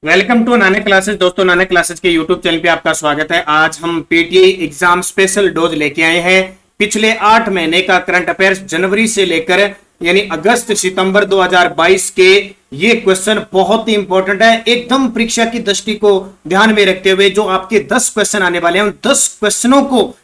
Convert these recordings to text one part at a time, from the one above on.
Welcome to Nanak classes. दोस्तों, Nanak classes के YouTube channel पे आपका स्वागत है। आज हम पीटीआई एग्जाम स्पेशल डोज लेके आए हैं। पिछले 8 महीने का करंट अफेयर्स जनवरी से लेकर यानी अगस्त सितंबर 2022 के ये क्वेश्चन बहुत ही इंपॉर्टेंट है। एकदम परीक्षा की दृष्टि को ध्यान में रखते हुए जो आपके 10 क्वेश्चन आने वाले हैं, उन 10 क्वेश्चनों को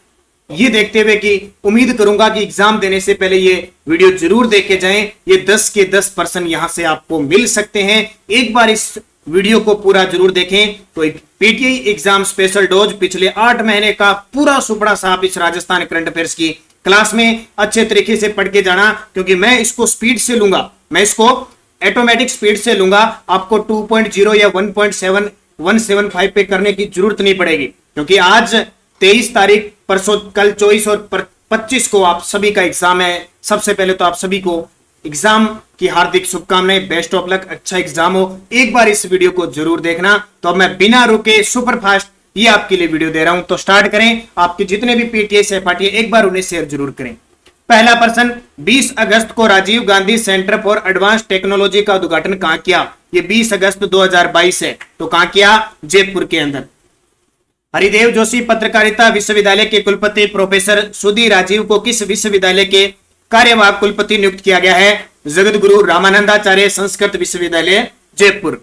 ये देखते हुए कि उम्मीद करूंगा कि एग्जाम देने से पहले ये वीडियो जरूर देख के जाएं। ये 10 के 10% यहां से आपको मिल सकते हैं। एक बार इस वीडियो को पूरा जरूर देखें। तो पीटीआई एग्जाम स्पेशल डोज पिछले 8 महीने का पूरा सुपड़ा साहब इस राजस्थान करंट अफेयर्स की क्लास में अच्छे तरीके से पढ़ के जाना, क्योंकि मैं इसको स्पीड से लूंगा, मैं इसको ऑटोमेटिक स्पीड से लूंगा। आपको 2.0 या 1.7 पे करने की जरूरत नहीं पड़ेगी, क्योंकि आज 23 तारीख, परसों कल 24 और 25 को आप सभी का एग्जाम है। सबसे पहले तो आप सभी को एग्जाम की हार्दिक शुभकामनाएं, बेस्ट ऑफ लक, अच्छा एग्जाम हो। एक बार इस वीडियो को जरूर देखना। तो मैं बिना रुके सुपर फास्ट ये आपके लिए वीडियो दे रहा हूं। तो स्टार्ट करें। आपके जितने भी पीटीआई सहपाठी एक बार उन्हें शेयर जरूर करें। पहला प्रश्न, 20 अगस्त को Rajiv Gandhi centre for advance technology का उद्घाटन कहां किया? ये 20 अगस्त 2022 है। तो कहां किया? जयपुर के अंदर। हरिदेव जोशी पत्रकारिता विश्वविद्यालय के कुलपति प्रोफेसर सुधीर राजीव को किस विश्वविद्यालय के कार्यवाहक कुलपति नियुक्त किया गया है? जगत गुरु रामानंदाचार्य संस्कृत विश्वविद्यालय जयपुर।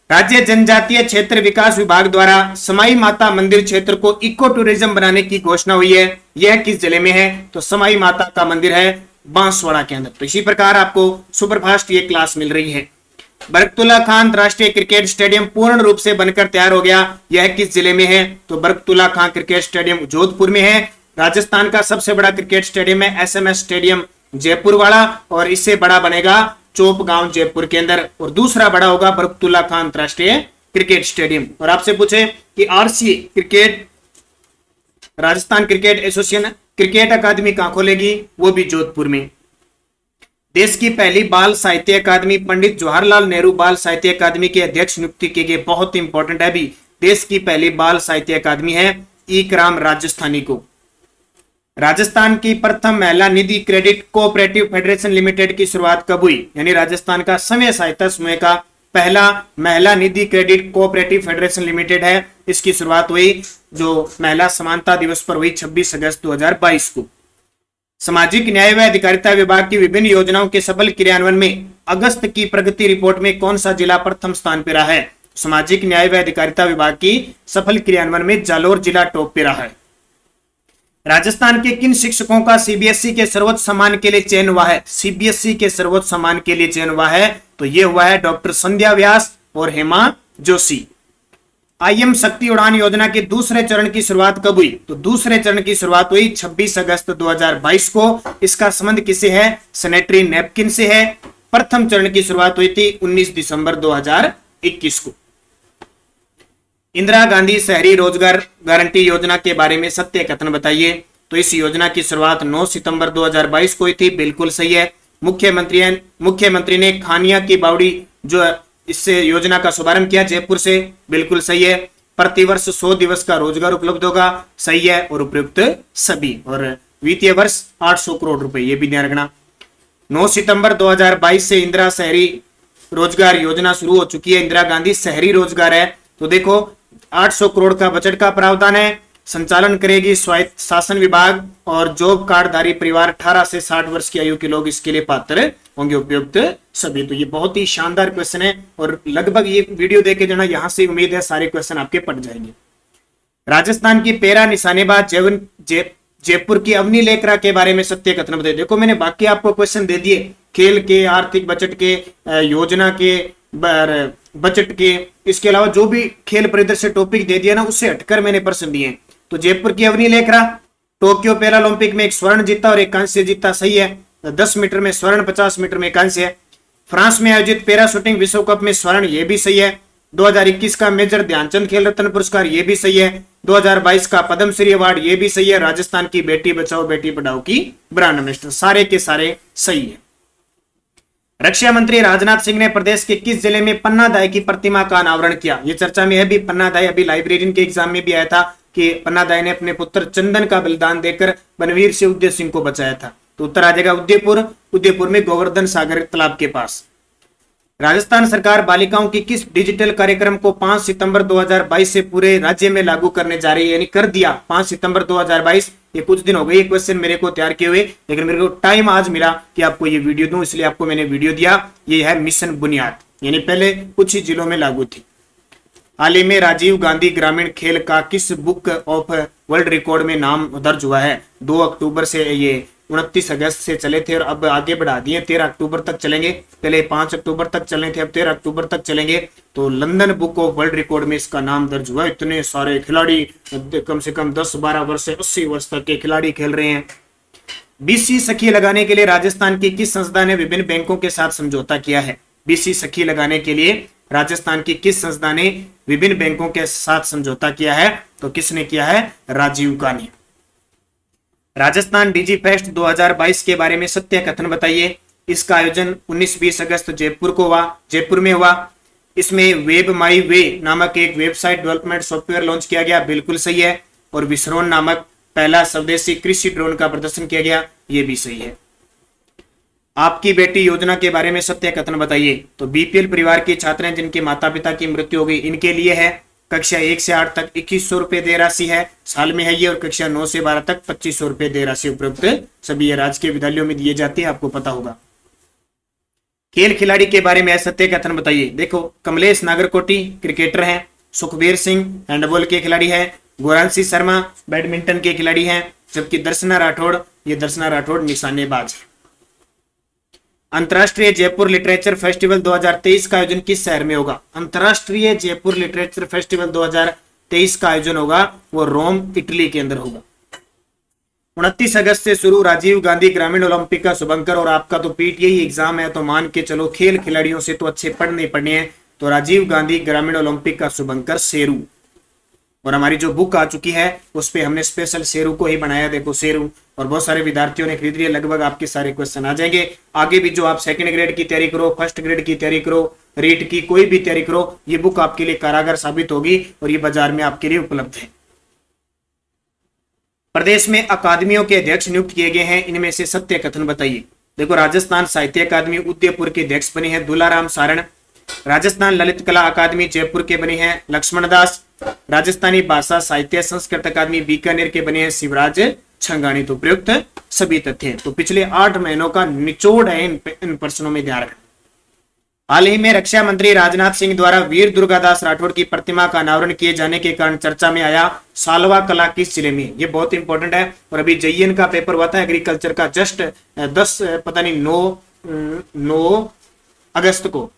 राज्य जनजातीय क्षेत्र विकास विभाग द्वारा समाई माता मंदिर क्षेत्र को इको टूरिज्म बनाने की घोषणा हुई है। यह किस जिले में है? तो समाई माता का मंदिर है बांसवाड़ा के अंदर। तो इसी प्रकार आपको सुपरफास्ट ये क्लास मिल रही है। बरकतुल्ला खान राष्ट्रीय क्रिकेट स्टेडियम पूर्ण रूप से बनकर तैयार हो गया। यह किस जिले में है? तो बरकतुल्ला खान क्रिकेट स्टेडियम जोधपुर में है। राजस्थान का सबसे बड़ा क्रिकेट स्टेडियम है एसएमएस स्टेडियम जयपुर वाला, और इससे बड़ा बनेगा चोप गांव जयपुर के अंदर, और दूसरा बड़ा होगा बरकतुल्ला खान अंतरराष्ट्रीय क्रिकेट स्टेडियम। और आपसे पूछे कि RC cricket, Rajasthan cricket association cricket academy कहां खोलेगी? वो भी जोधपुर में। देश की पहली बाल साहित्य अकादमी पंडित जवाहरलाल नेहरू बाल साहित्य अकादमी के अध्यक्ष नियुक्ति के लिए बहुत इंपॉर्टेंट है। भी देश की पहली बाल साहित्य अकादमी है इकराम राजस्थानी को। राजस्थान की प्रथम महिला निधि क्रेडिट कोऑपरेटिव फेडरेशन लिमिटेड की शुरुआत कब हुई? यानी राजस्थान का समय सहायता समूह का पहला महिला निधि क्रेडिट कोऑपरेटिव फेडरेशन लिमिटेड है। इसकी शुरुआत हुई जो महिला समानता दिवस पर हुई 26 अगस्त 2022 को। सामाजिक न्याय व अधिकारिता विभाग की विभिन्न योजनाओं के सफल क्रियान्वयन में अगस्त की प्रगति रिपोर्ट में कौन सा जिला प्रथम स्थान पर रहा है? सामाजिक न्याय व अधिकारिता विभाग की सफल क्रियान्वयन में जालोर जिला टॉप पे रहा है। राजस्थान के किन शिक्षकों का सीबीएसई के सर्वोच्च सम्मान के लिए चयन हुआ है? सीबीएसई के सर्वोच्च सम्मान के लिए चयन हुआ है तो ये हुआ है डॉक्टर संध्या व्यास और हेमा जोशी। आईएम शक्ति उड़ान योजना के दूसरे चरण की शुरुआत कब हुई? तो दूसरे चरण की शुरुआत हुई 26 अगस्त 2022 को। इसका संबंध किसे है? सैनिटरी नैपकिन से है। प्रथम चरण की शुरुआत हुई थी 19 दिसंबर 2021 को। इंदिरा गांधी शहरी रोजगार गारंटी योजना के बारे में सत्य कथन बताइए। तो इस योजना की शुरुआत 9 सितंबर 2022 को हुई थी। बिल्कुल सही है। मुख्यमंत्री ने खानिया की बावड़ी जो इससे योजना का शुभारंभ किया जयपुर से। बिल्कुल सही है। प्रतिवर्ष 100 दिवस का रोजगार उपलब्ध होगा। सही है। और उपयुक्त सभी, और वित्तीय वर्ष 800 करोड़ रुपए, ये भी ध्यान रखना। 9 सितंबर 2022 से इंदिरा शहरी रोजगार योजना शुरू हो चुकी है। इंदिरा गांधी शहरी रोजगार है। तो देखो 800 करोड़ का बजट का प्रावधान है। संचालन करेगी स्वायत्त शासन विभाग, और जॉब कार्डधारी परिवार 18 से 60 वर्ष की आयु के लोग इसके लिए पात्र होंगे। उपयुक्त सभी। तो ये बहुत ही शानदार क्वेश्चन है, और लगभग ये वीडियो देखे जाना, यहां से उम्मीद है सारे क्वेश्चन आपके पढ़ जाएंगे। राजस्थान की पैरा निशानेबाज जयपुर की अवनी लेकरा के बारे में सत्य कथन बताइए। देखो मैंने बाकी आपको क्वेश्चन दे दिए, खेल के, आर्थिक बजट के, योजना के, बजट के, इसके अलावा जो भी खेल परिदृश्य से टॉपिक दे दिया ना, उससे हटकर मैंने प्रश्न दिए। तो जयपुर की अवनी लेकरा टोक्यो पैरालंपिक में एक स्वर्ण जीता और एक कांस्य जीता। सही है। 10 मीटर में स्वर्ण, 50 मीटर में कांस्य है। फ्रांस में आयोजित पैरा शूटिंग विश्व कप में स्वर्ण, ये भी सही है। 2021 का मेजर ध्यानचंद खेल रत्न पुरस्कार, ये भी सही है। 2022 का पद्मश्री अवार्ड, ये भी सही है। राजस्थान की बेटी बचाओ बेटी पढ़ाओ की ब्रांड एम्बेसडर, सारे के सारे सही है। रक्षा मंत्री राजनाथ सिंह ने प्रदेश के किस जिले में पन्ना दाई की प्रतिमा का अनावरण किया? ये चर्चा में है भी। पन्ना दाई अभी लाइब्रेरियन के एग्जाम में भी आया था कि पन्ना दाई ने अपने पुत्र चंदन का बलिदान देकर बनवीर से उदय सिंह को बचाया था। तो उत्तर आ जाएगा उदयपुर। उदयपुर में गोवर्धन सागर तालाब के पास। राजस्थान सरकार बालिकाओं की किस डिजिटल कार्यक्रम को 5 सितंबर 2022 से पूरे राज्य में लागू करने जा रही है, यानी कर दिया 5 सितंबर 2022। ये कुछ दिन हो गए ये क्वेश्चन मेरे को तैयार किए हुए, लेकिन मेरे को टाइम आज मिला कि आपको ये वीडियो दूं, इसलिए आपको मैंने वीडियो दिया। ये है मिशन बुनियाद, यानी पहले कुछ ही जिलों में लागू थी। हाल ही में राजीव गांधी ग्रामीण खेल का किस बुक ऑफ वर्ल्ड रिकॉर्ड में नाम दर्ज हुआ है? 2 अक्टूबर से ये 29 अगस्त से चले थे और अब आगे बढ़ा दिए, 13 अक्टूबर तक चलेंगे। पहले 5 अक्टूबर तक चलने थे, अब 13 अक्टूबर तक चलेंगे। तो London book of world record में इसका नाम दर्ज हुआ। इतने सारे खिलाड़ी, कम से कम 10-12 वर्ष से 80 वर्ष तक के खिलाड़ी खेल रहे हैं। बीसी सखी लगाने के लिए राजस्थान की किस संस्था ने विभिन्न बैंकों के साथ समझौता किया है? बीसी सखी लगाने के लिए राजस्थान की किस संस्था ने विभिन्न बैंकों के साथ समझौता किया है? तो किसने किया है? राजीव गांधी। राजस्थान डिजी फेस्ट 2022 के बारे में सत्य कथन बताइए। इसका आयोजन 19-20 अगस्त जयपुर में हुआ। इसमें वेब माई वे नामक एक वेबसाइट डेवलपमेंट सॉफ्टवेयर लॉन्च किया गया, बिल्कुल सही है। और विस्रोन नामक पहला स्वदेशी कृषि ड्रोन का प्रदर्शन किया गया, ये भी सही है। आपकी बेटी योजना के बारे में सत्य कथन बताइए। तो बीपीएल परिवार की छात्राएं जिनके माता पिता की मृत्यु हो गई, इनके लिए है। कक्षा 1 से 8 तक 2100 रुपए दे राशि है, साल में है ये। और कक्षा 9 से 12 तक 2500 रुपए दे राशि उपयुक्त सभी ये राजकीय विद्यालयों में दिए जाते हैं, आपको पता होगा। खेल खिलाड़ी के बारे में सत्य कथन बताइए। देखो, कमलेश नागरकोटी क्रिकेटर हैं, सुखबीर सिंह हैंडबॉल के खिलाड़ी है, गोरांशी शर्मा बैडमिंटन के खिलाड़ी हैं, जबकि दर्शना राठौड़ निशानेबाज है। अंतर्राष्ट्रीय जयपुर लिटरेचर फेस्टिवल 2023 का आयोजन किस शहर में होगा? अंतर्राष्ट्रीय जयपुर लिटरेचर फेस्टिवल 2023 का आयोजन होगा वो रोम, इटली के अंदर होगा। 29 अगस्त से शुरू राजीव गांधी ग्रामीण ओलंपिक का शुभंकर। और आपका तो पीटीआई एग्जाम है, तो मान के चलो खेल खिलाड़ियों से तो अच्छे पढ़ने हैं। तो राजीव गांधी ग्रामीण ओलंपिक का शुभंकर शेरू। और हमारी जो बुक आ चुकी है उस पे हमने स्पेशल शेरू को ही बनाया। देखो शेरू, और बहुत सारे विद्यार्थियों ने खरीद लिया। लगभग आपके सारे क्वेश्चन आ जाएंगे। आगे भी जो आप सेकंड ग्रेड की तैयारी करो, फर्स्ट ग्रेड की तैयारी करो, रीट की कोई भी तैयारी करो, ये बुक आपके लिए कारागर साबित होगी और ये बाजार में आपके लिए उपलब्ध है। प्रदेश में अकादमियों के अध्यक्ष नियुक्त किए गए हैं, इनमें से सत्य कथन बताइए। देखो, राजस्थान साहित्य अकादमी उदयपुर के अध्यक्ष बने हैं दुलाराम सारण। राजस्थान ललित कला अकादमी जयपुर के बने हैं लक्ष्मण दास। राजस्थानी भाषा साहित्य संस्कृत अकादमी बीकानेर के बने हैं शिवराज छंगानी। तो प्रयुक्त सभी तथ्य हैं। तो पिछले 8 महीनों का निचोड़ है इन प्रश्नों में, ध्यान रखना। हाल ही में रक्षा मंत्री राजनाथ सिंह द्वारा वीर दुर्गादास राठौड़ की प्रतिमा का अनावरण किए जाने के कारण चर्चा में आया सालवा कला किस जिले में? ये बहुत इंपॉर्टेंट है। और अभी जेईएन का पेपर हुआ था एग्रीकल्चर का, जस्ट 9 अगस्त को,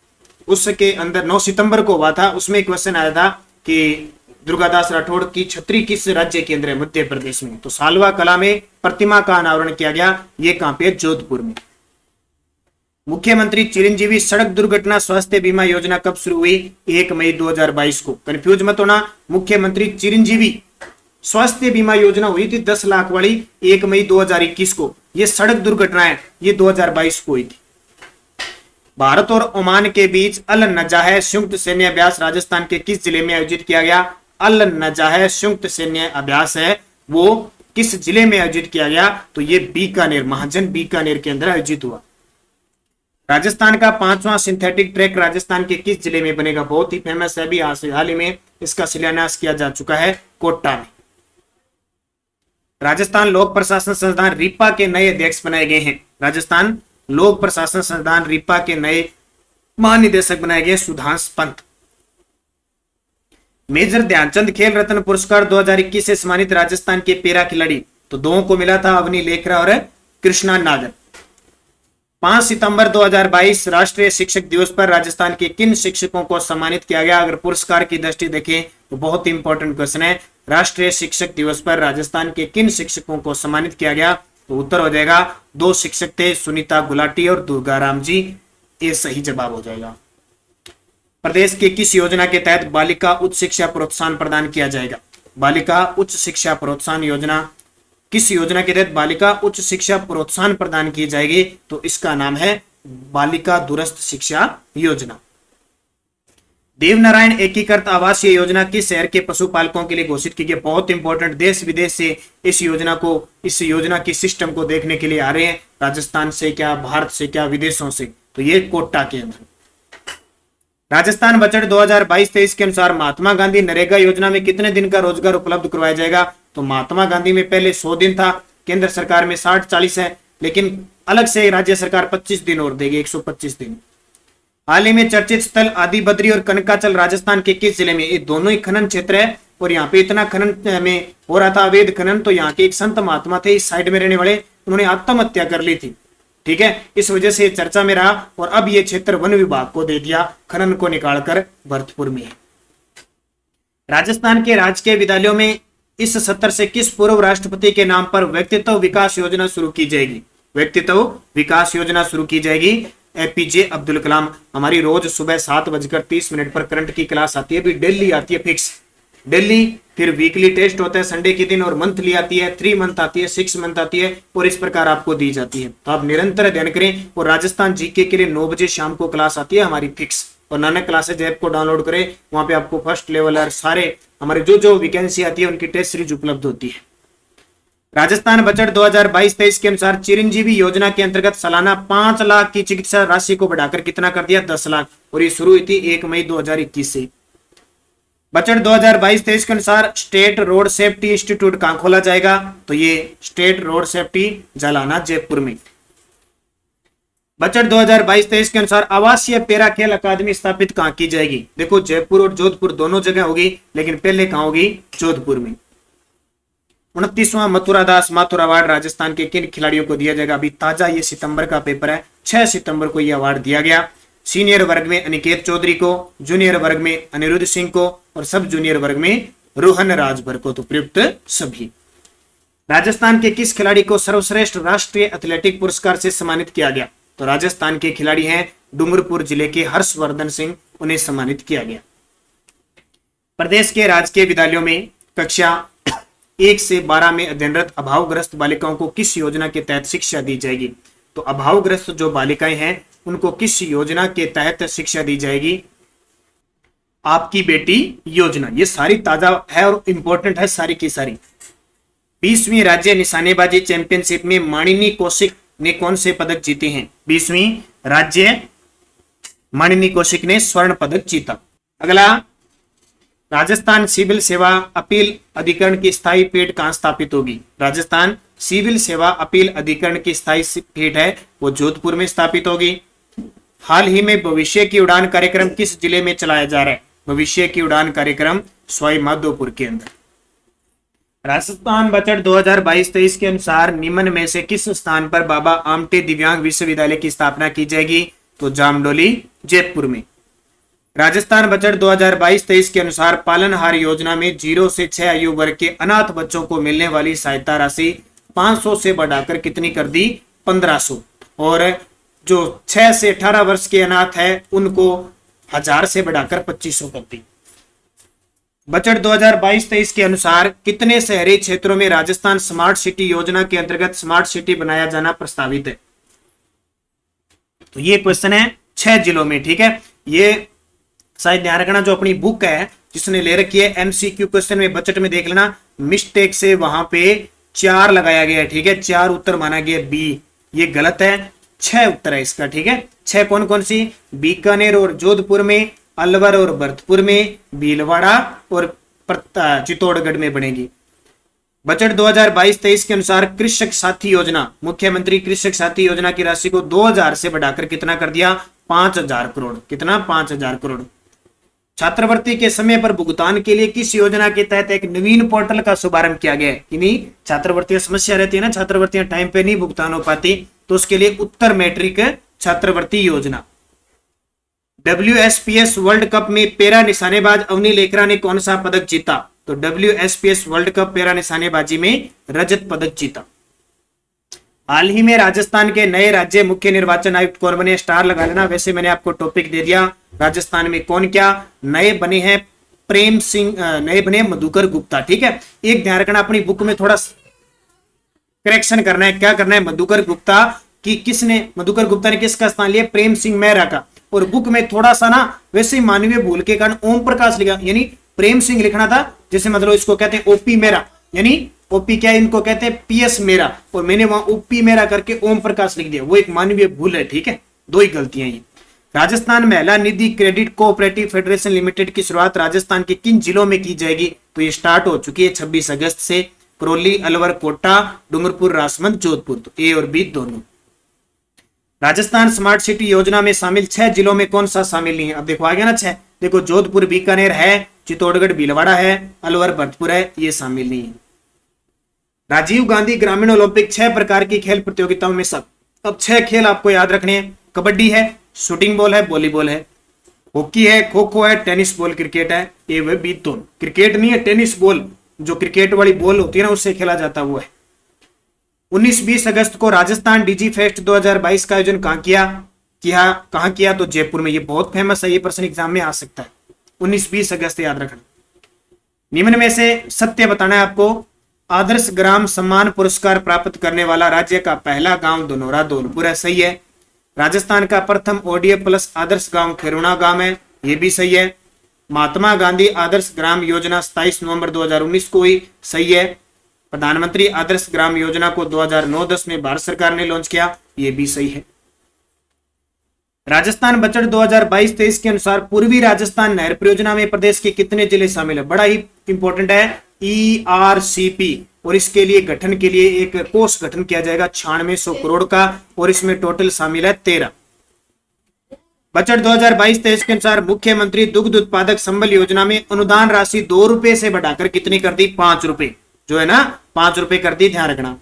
उसके अंदर 9 सितंबर को हुआ था। उसमें क्वेश्चन आया था कि दुर्गादास राठौड़ की छतरी किस राज्य के अंदर है? मध्य प्रदेश में। तो सालवा कला में प्रतिमा का अनावरण किया गया, ये कहां पे? जोधपुर में। मुख्यमंत्री चिरंजीवी सड़क दुर्घटना स्वास्थ्य बीमा योजना कब शुरू हुई? 1 मई 2022 को। कंफ्यूज मत होना, मुख्यमंत्री चिरंजीवी स्वास्थ्य बीमा योजना हुई थी 10 लाख वाली 1 मई 2021 को। ये सड़क दुर्घटना है, ये 2022 को हुई थी। भारत और ओमान के बीच अल नजाह संयुक्त सैन्य अभ्यास राजस्थान के किस जिले में आयोजित किया गया? अल नजाह संयुक्त सैन्य अभ्यास है वो किस जिले में आयोजित किया गया? तो ये बीकानेर, महाजन बीकानेर के अंदर आयोजित हुआ। राजस्थान का 5वां सिंथेटिक ट्रैक राजस्थान के किस जिले में बनेगा? बहुत ही फेमस है, अभी हाल ही में इसका शिलान्यास किया जा चुका है कोटा में। राजस्थान लोक प्रशासन संस्थान रीपा के नए अध्यक्ष बनाए गए हैं। राजस्थान लोक प्रशासन संस्थान रीपा के नए महानिदेशक बनाए गए सुधांश पंत। मेजर ध्यानचंद खेल रत्न पुरस्कार 2021 से सम्मानित राजस्थान के पैरा खिलाड़ी, तो 2 को मिला था, अवनी लेखरा और कृष्णा नागर। 5 सितंबर 2022 राष्ट्रीय शिक्षक दिवस पर राजस्थान के किन शिक्षकों को सम्मानित किया गया? अगर पुरस्कार की दृष्टि देखें तो बहुत इंपॉर्टेंट क्वेश्चन है। राष्ट्रीय शिक्षक दिवस पर राजस्थान के किन शिक्षकों को सम्मानित किया गया? तो उत्तर हो जाएगा 2 शिक्षक थे, सुनीता गुलाटी और दुर्गाराम जी। ये सही जवाब हो जाएगा। प्रदेश के किस योजना के तहत बालिका उच्च शिक्षा प्रोत्साहन प्रदान किया जाएगा? बालिका उच्च शिक्षा प्रोत्साहन योजना, किस योजना के तहत बालिका उच्च शिक्षा प्रोत्साहन प्रदान की जाएगी? तो इसका नाम है बालिका दूरस्थ शिक्षा योजना। देवनारायण एकीकृत आवासीय योजना किस शहर के पशुपालकों के लिए घोषित की गई? बहुत इंपॉर्टेंट, देश विदेश से इस योजना की सिस्टम को देखने के लिए आ रहे हैं। राजस्थान से क्या, भारत से क्या, विदेशों से। तो ये कोटा के अंदर। राजस्थान बजट 2022-23 के अनुसार महात्मा गांधी नरेगा योजना में कितने दिन का रोजगार उपलब्ध करवाया जाएगा? तो महात्मा गांधी में पहले 100 दिन था, केंद्र सरकार में 60-40 है, लेकिन अलग से राज्य सरकार 25 दिन और देगी, 125 दिन। हाल ही में चर्चित स्थल आदि बद्री और कनकाचल राजस्थान के किस जिले में? ये दोनों ही खनन क्षेत्र है और यहाँ पे इतना खनन में हो रहा था अवैध खनन, तो यहाँ के एक संत महात्मा थे इस साइड में रहने वाले, उन्होंने आत्महत्या कर ली थी। ठीक है, इस वजह से चर्चा में रहा और अब ये क्षेत्र वन विभाग को दे दिया, खनन को निकालकर भरतपुर में। राजस्थान के राजकीय विद्यालयों में इस सत्र से किस पूर्व राष्ट्रपति के नाम पर व्यक्तित्व विकास योजना शुरू की जाएगी? व्यक्तित्व विकास योजना शुरू की जाएगी एपीजे अब्दुल कलाम। हमारी रोज सुबह 7:30 पर करंट की क्लास आती है, अभी डेली आती है फिक्स, डेली, फिर वीकली टेस्ट होता है संडे के दिन, और मंथली आती है, 3 मंथ आती है, 6 मंथ आती है, और इस प्रकार आपको दी जाती है। तो आप निरंतर अध्ययन करें। और राजस्थान जीके के लिए 9 बजे शाम को क्लास आती है हमारी फिक्स, और नानक क्लासेज ऐप को डाउनलोड करें, वहां पे आपको फर्स्ट लेवल और सारे हमारे जो वैकेंसी आती है उनकी टेस्ट सीरीज उपलब्ध होती है। राजस्थान बजट 2022-23 के अनुसार चिरंजीवी योजना के अंतर्गत सालाना 5 लाख की चिकित्सा राशि को बढ़ाकर कितना कर दिया? 10 लाख, और ये शुरू हुई थी 1 मई 2021 से। बजट 2022-23 के अनुसार स्टेट रोड सेफ्टी इंस्टीट्यूट कहां खोला जाएगा? तो ये स्टेट रोड सेफ्टी जालाना जयपुर में। बजट 2022-23 के अनुसार आवासीय पैरा खेल अकादमी स्थापित कहां की जाएगी? देखो जयपुर और जोधपुर दोनों जगह होगी, लेकिन पहले कहां होगी? जोधपुर में। 29वां मथुरा दास माथुर अवार्ड राजस्थान के किन खिलाड़ियों को दिया जाएगा? अभी ताजा ये सितंबर का पेपर है, 6 सितंबर को यह अवार्ड दिया गया। सीनियर वर्ग में अनिकेत चौधरी को, जूनियर वर्ग में अनिरुद्ध सिंह को, और सब जूनियर वर्ग में रोहन राजभर को, तो प्रयुक्त सभी। राजस्थान के किस खिलाड़ी को सर्वश्रेष्ठ राष्ट्रीय एथलेटिक पुरस्कार से सम्मानित किया गया? तो राजस्थान के खिलाड़ी हैं डूंगरपुर जिले के हर्षवर्धन सिंह, उन्हें सम्मानित किया गया। प्रदेश के राजकीय विद्यालयों में कक्षा 1 से 12 में अध्ययनरत अभावग्रस्त बालिकाओं को किस योजना के तहत शिक्षा दी जाएगी? तो अभावग्रस्त जो बालिकाएं हैं उनको किस योजना के तहत शिक्षा दी जाएगी? आपकी बेटी योजना। ये सारी ताजा है और इंपॉर्टेंट है सारी की सारी। 20वीं राज्य निशानेबाजी चैंपियनशिप में मानिनी कौशिक ने कौन से पदक जीते हैं? 20वीं राज्य मानिनी कौशिक ने स्वर्ण पदक जीता। अगला, राजस्थान सिविल सेवा अपील अधिकरण की स्थायी पीठ कहां स्थापित होगी? राजस्थान सिविल सेवा अपील अधिकरण की स्थायी पीठ है वो जोधपुर में स्थापित होगी। हाल ही में भविष्य की उड़ान कार्यक्रम किस जिले में चलाया जा रहा है? भविष्य की उड़ान कार्यक्रम सवाई माधोपुर के अंदर। राजस्थान बजट 2022-23 के अनुसार निम्न में से किस स्थान पर बाबा आमटे दिव्यांग विश्वविद्यालय की स्थापना की जाएगी? तो जामडोली जयपुर में। राजस्थान बजट 2022-23 के अनुसार पालनहार योजना में 0 से 6 आयु वर्ग के अनाथ बच्चों को मिलने वाली सहायता राशि 500 से बढ़ाकर कितनी कर दी? 1500। और जो 6 से 18 वर्ष के अनाथ है उनको 1000 से बढ़ाकर 2500 कर दी। बजट 2022-23 के अनुसार कितने शहरी क्षेत्रों में राजस्थान स्मार्ट सिटी योजना के अंतर्गत स्मार्ट सिटी बनाया जाना प्रस्तावित है? तो ये क्वेश्चन है 6 जिलों में। ठीक है, ये शायद ध्यान रखना, जो अपनी बुक है जिसने ले रखी है एमसीक्यू क्वेश्चन में बजट में देख लेना, मिस्टेक से वहां पे 4 लगाया गया है। ठीक है, 4 उत्तर माना गया बी, ये गलत है, 6 उत्तर है इसका। ठीक है, 6 कौन कौन सी? बीकानेर और जोधपुर में, अलवर और भरतपुर में, भीलवाड़ा और चित्तौड़गढ़ में बनेगी। बजट 2022-23 के अनुसार कृषक साथी योजना, मुख्यमंत्री कृषक साथी योजना की राशि को 2000 से बढ़ाकर कितना कर दिया? 5000 करोड़। कितना? 5000 करोड़। छात्रवृत्ति के समय पर भुगतान के लिए किस योजना के तहत एक नवीन पोर्टल का शुभारंभ किया गया है? यानी छात्रवृत्ति समस्या रहती है ना, छात्रवृत्तियां टाइम पे नहीं भुगतान हो पाती, तो उसके लिए उत्तर मैट्रिक छात्रवृत्ति योजना। WSPS वर्ल्ड कप में पैरा निशानेबाज अवनी लेखरा ने कौन सा पदक जीता? तो WSPS वर्ल्ड कप पैरा निशानेबाजी में रजत पदक जीता। हाल ही में राजस्थान के नए राज्य मुख्य निर्वाचन आयुक्त कौन बने? स्टार लगा लेना, वैसे मैंने आपको टॉपिक दे दिया। राजस्थान में कौन क्या नए बने हैं? प्रेम सिंह, नए बने मधुकर गुप्ता। ठीक है, एक ध्यान रखना, अपनी बुक में थोड़ा करेक्शन करना है। क्या करना है? मधुकर गुप्ता की किसने, मधुकर गुप्ता ने किसका स्थान लिया? प्रेम सिंह मेहरा का। और बुक में थोड़ा सा ना वैसे मानवीय भूल के कारण ओम प्रकाश लिखा, यानी प्रेम सिंह लिखना था, जैसे मतलब इसको कहते हैं ओपी मेहरा, यानी ओपी क्या है, इनको कहते हैं पीएस मेहरा, और मैंने वहां ओपी मेहरा करके ओम प्रकाश लिख दिया, वो एक मानवीय भूल है। ठीक है, 2 ही गलतियां ये। राजस्थान महिला निधि क्रेडिट कोऑपरेटिव फेडरेशन लिमिटेड की शुरुआत राजस्थान के किन जिलों में की जाएगी? तो ये स्टार्ट हो चुकी है 26 अगस्त से। करौली, अलवर, कोटा, डूंगरपुर, राजसमंद, जोधपुर। तो ए और बी दोनों। राजस्थान स्मार्ट सिटी योजना में शामिल 6 जिलों में कौन सा शामिल नहीं है? अब देखो आ गया ना 6। देखो जोधपुर बीकानेर है, चित्तौड़गढ़ भीलवाड़ा है, अलवर भरतपुर है, ये शामिल नहीं है। राजीव गांधी ग्रामीण ओलंपिक 6 प्रकार की खेल प्रतियोगिताओं में सब। अब 6 खेल आपको याद रखने हैं। कबड्डी है, शूटिंग बॉल है, वॉलीबॉल है, हॉकी है, खो खो है, टेनिस बॉल, क्रिकेट है। ए व बी दोनों। क्रिकेट नहीं है, टेनिस बॉल, जो क्रिकेट वाली बॉल होती है ना उससे खेला जाता है वो है। 19-20 अगस्त को राजस्थान डिजी फेस्ट 2022 का आयोजन कहां किया? तो जयपुर में। ये बहुत फेमस है, ये प्रश्न एग्जाम में आ सकता है। 19-20 अगस्त याद रखना। निम्न में से सत्य बताना है आपको। आदर्श ग्राम सम्मान पुरस्कार प्राप्त करने वाला राज्य का पहला गांव धनोरा धौलपुर है, सही है। राजस्थान का प्रथम ओडीएफ प्लस आदर्श गांव खेरुणा गांव है, ये भी सही है। महात्मा गांधी आदर्श ग्राम योजना 27 नवंबर 2019 को हुई, सही है। प्रधानमंत्री आदर्श ग्राम योजना को 2009-10 में भारत सरकार ने लॉन्च किया, ये भी सही है। राजस्थान बजट 2022-23 के अनुसार पूर्वी राजस्थान नहर परियोजना में प्रदेश के कितने जिले शामिल है? बड़ा ही इंपॉर्टेंट है ERCP, और इसके लिए गठन के लिए एक कोष गठन किया जाएगा 9600 करोड़ का, और इसमें टोटल शामिल है 13। बजट 2022-23 के अनुसार मुख्यमंत्री दुग्ध उत्पादक संबल योजना में अनुदान राशि 2 रुपए से बढ़ाकर कितनी कर दी? 5 रुपए, जो है ना 5 रुपए कर दी, ध्यान रखना।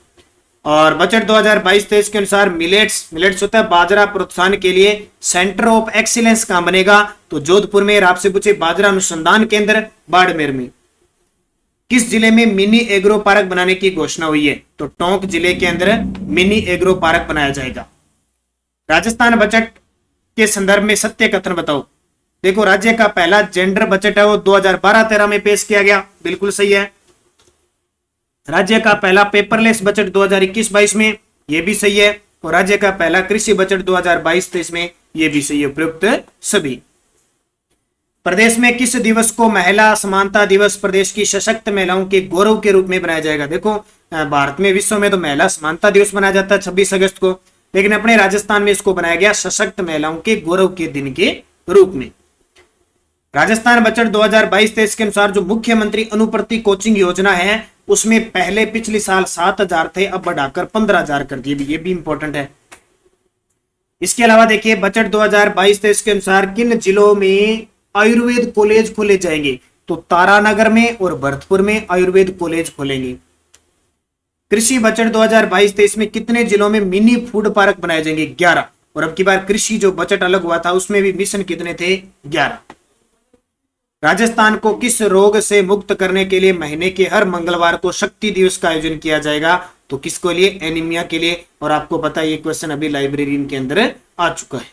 और बजट 2022-23 के अनुसार मिलेट्स होता है बाजरा प्रोत्साहन के लिए सेंटर ऑफ एक्सीलेंस कहां बनेगा? तो जोधपुर में। आपसे पूछे बाजरा अनुसंधान केंद्र बाड़मेर में। किस जिले में मिनी एग्रो पार्क बनाने की घोषणा हुई है? तो टोंक जिले के अंदर मिनी एग्रो पार्क बनाया जाएगा। राजस्थान बजट के संदर्भ में सत्य कथन बताओ। देखो राज्य का पहला जेंडर बजट है वो 2012-13 में पेश किया गया, बिल्कुल सही है। राज्य का पहला पेपरलेस बजट 2021-22 में, ये भी सही है। और राज्य का पहला कृषि बजट 2022-23 में, ये भी सही है। उपयुक्त सभी। प्रदेश में किस दिवस को महिला समानता दिवस प्रदेश की सशक्त महिलाओं के गौरव के रूप में बनाया जाएगा? देखो भारत में, विश्व में तो महिला समानता दिवस मनाया जाता है 26 अगस्त को, लेकिन अपने राजस्थान में इसको बनाया गया सशक्त महिलाओं के गौरव के दिन के रूप में। राजस्थान बजट 2022-23 के अनुसार जो मुख्यमंत्री अनुप्रति कोचिंग योजना है उसमें पहले पिछले साल 7,000 थे, अब बढ़ाकर 15,000 कर दिए, ये भी इंपॉर्टेंट है। इसके अलावा देखिए बजट 2022-23 के अनुसार किन जिलों में आयुर्वेद कॉलेज खोले जाएंगे? तो तारानगर में और भरतपुर में आयुर्वेद कॉलेज खोलेंगे। कृषि बजट 2022-23 में कितने जिलों में मिनी फूड पार्क बनाए जाएंगे? 11। और अब की बार कृषि जो बजट अलग हुआ था उसमें भी मिशन कितने थे? 11। राजस्थान को किस रोग से मुक्त करने के लिए महीने के हर मंगलवार को शक्ति दिवस का आयोजन किया जाएगा? तो किसको लिए? एनीमिया के लिए। और आपको पता है ये क्वेश्चन अभी लाइब्रेरी के अंदर आ चुका है।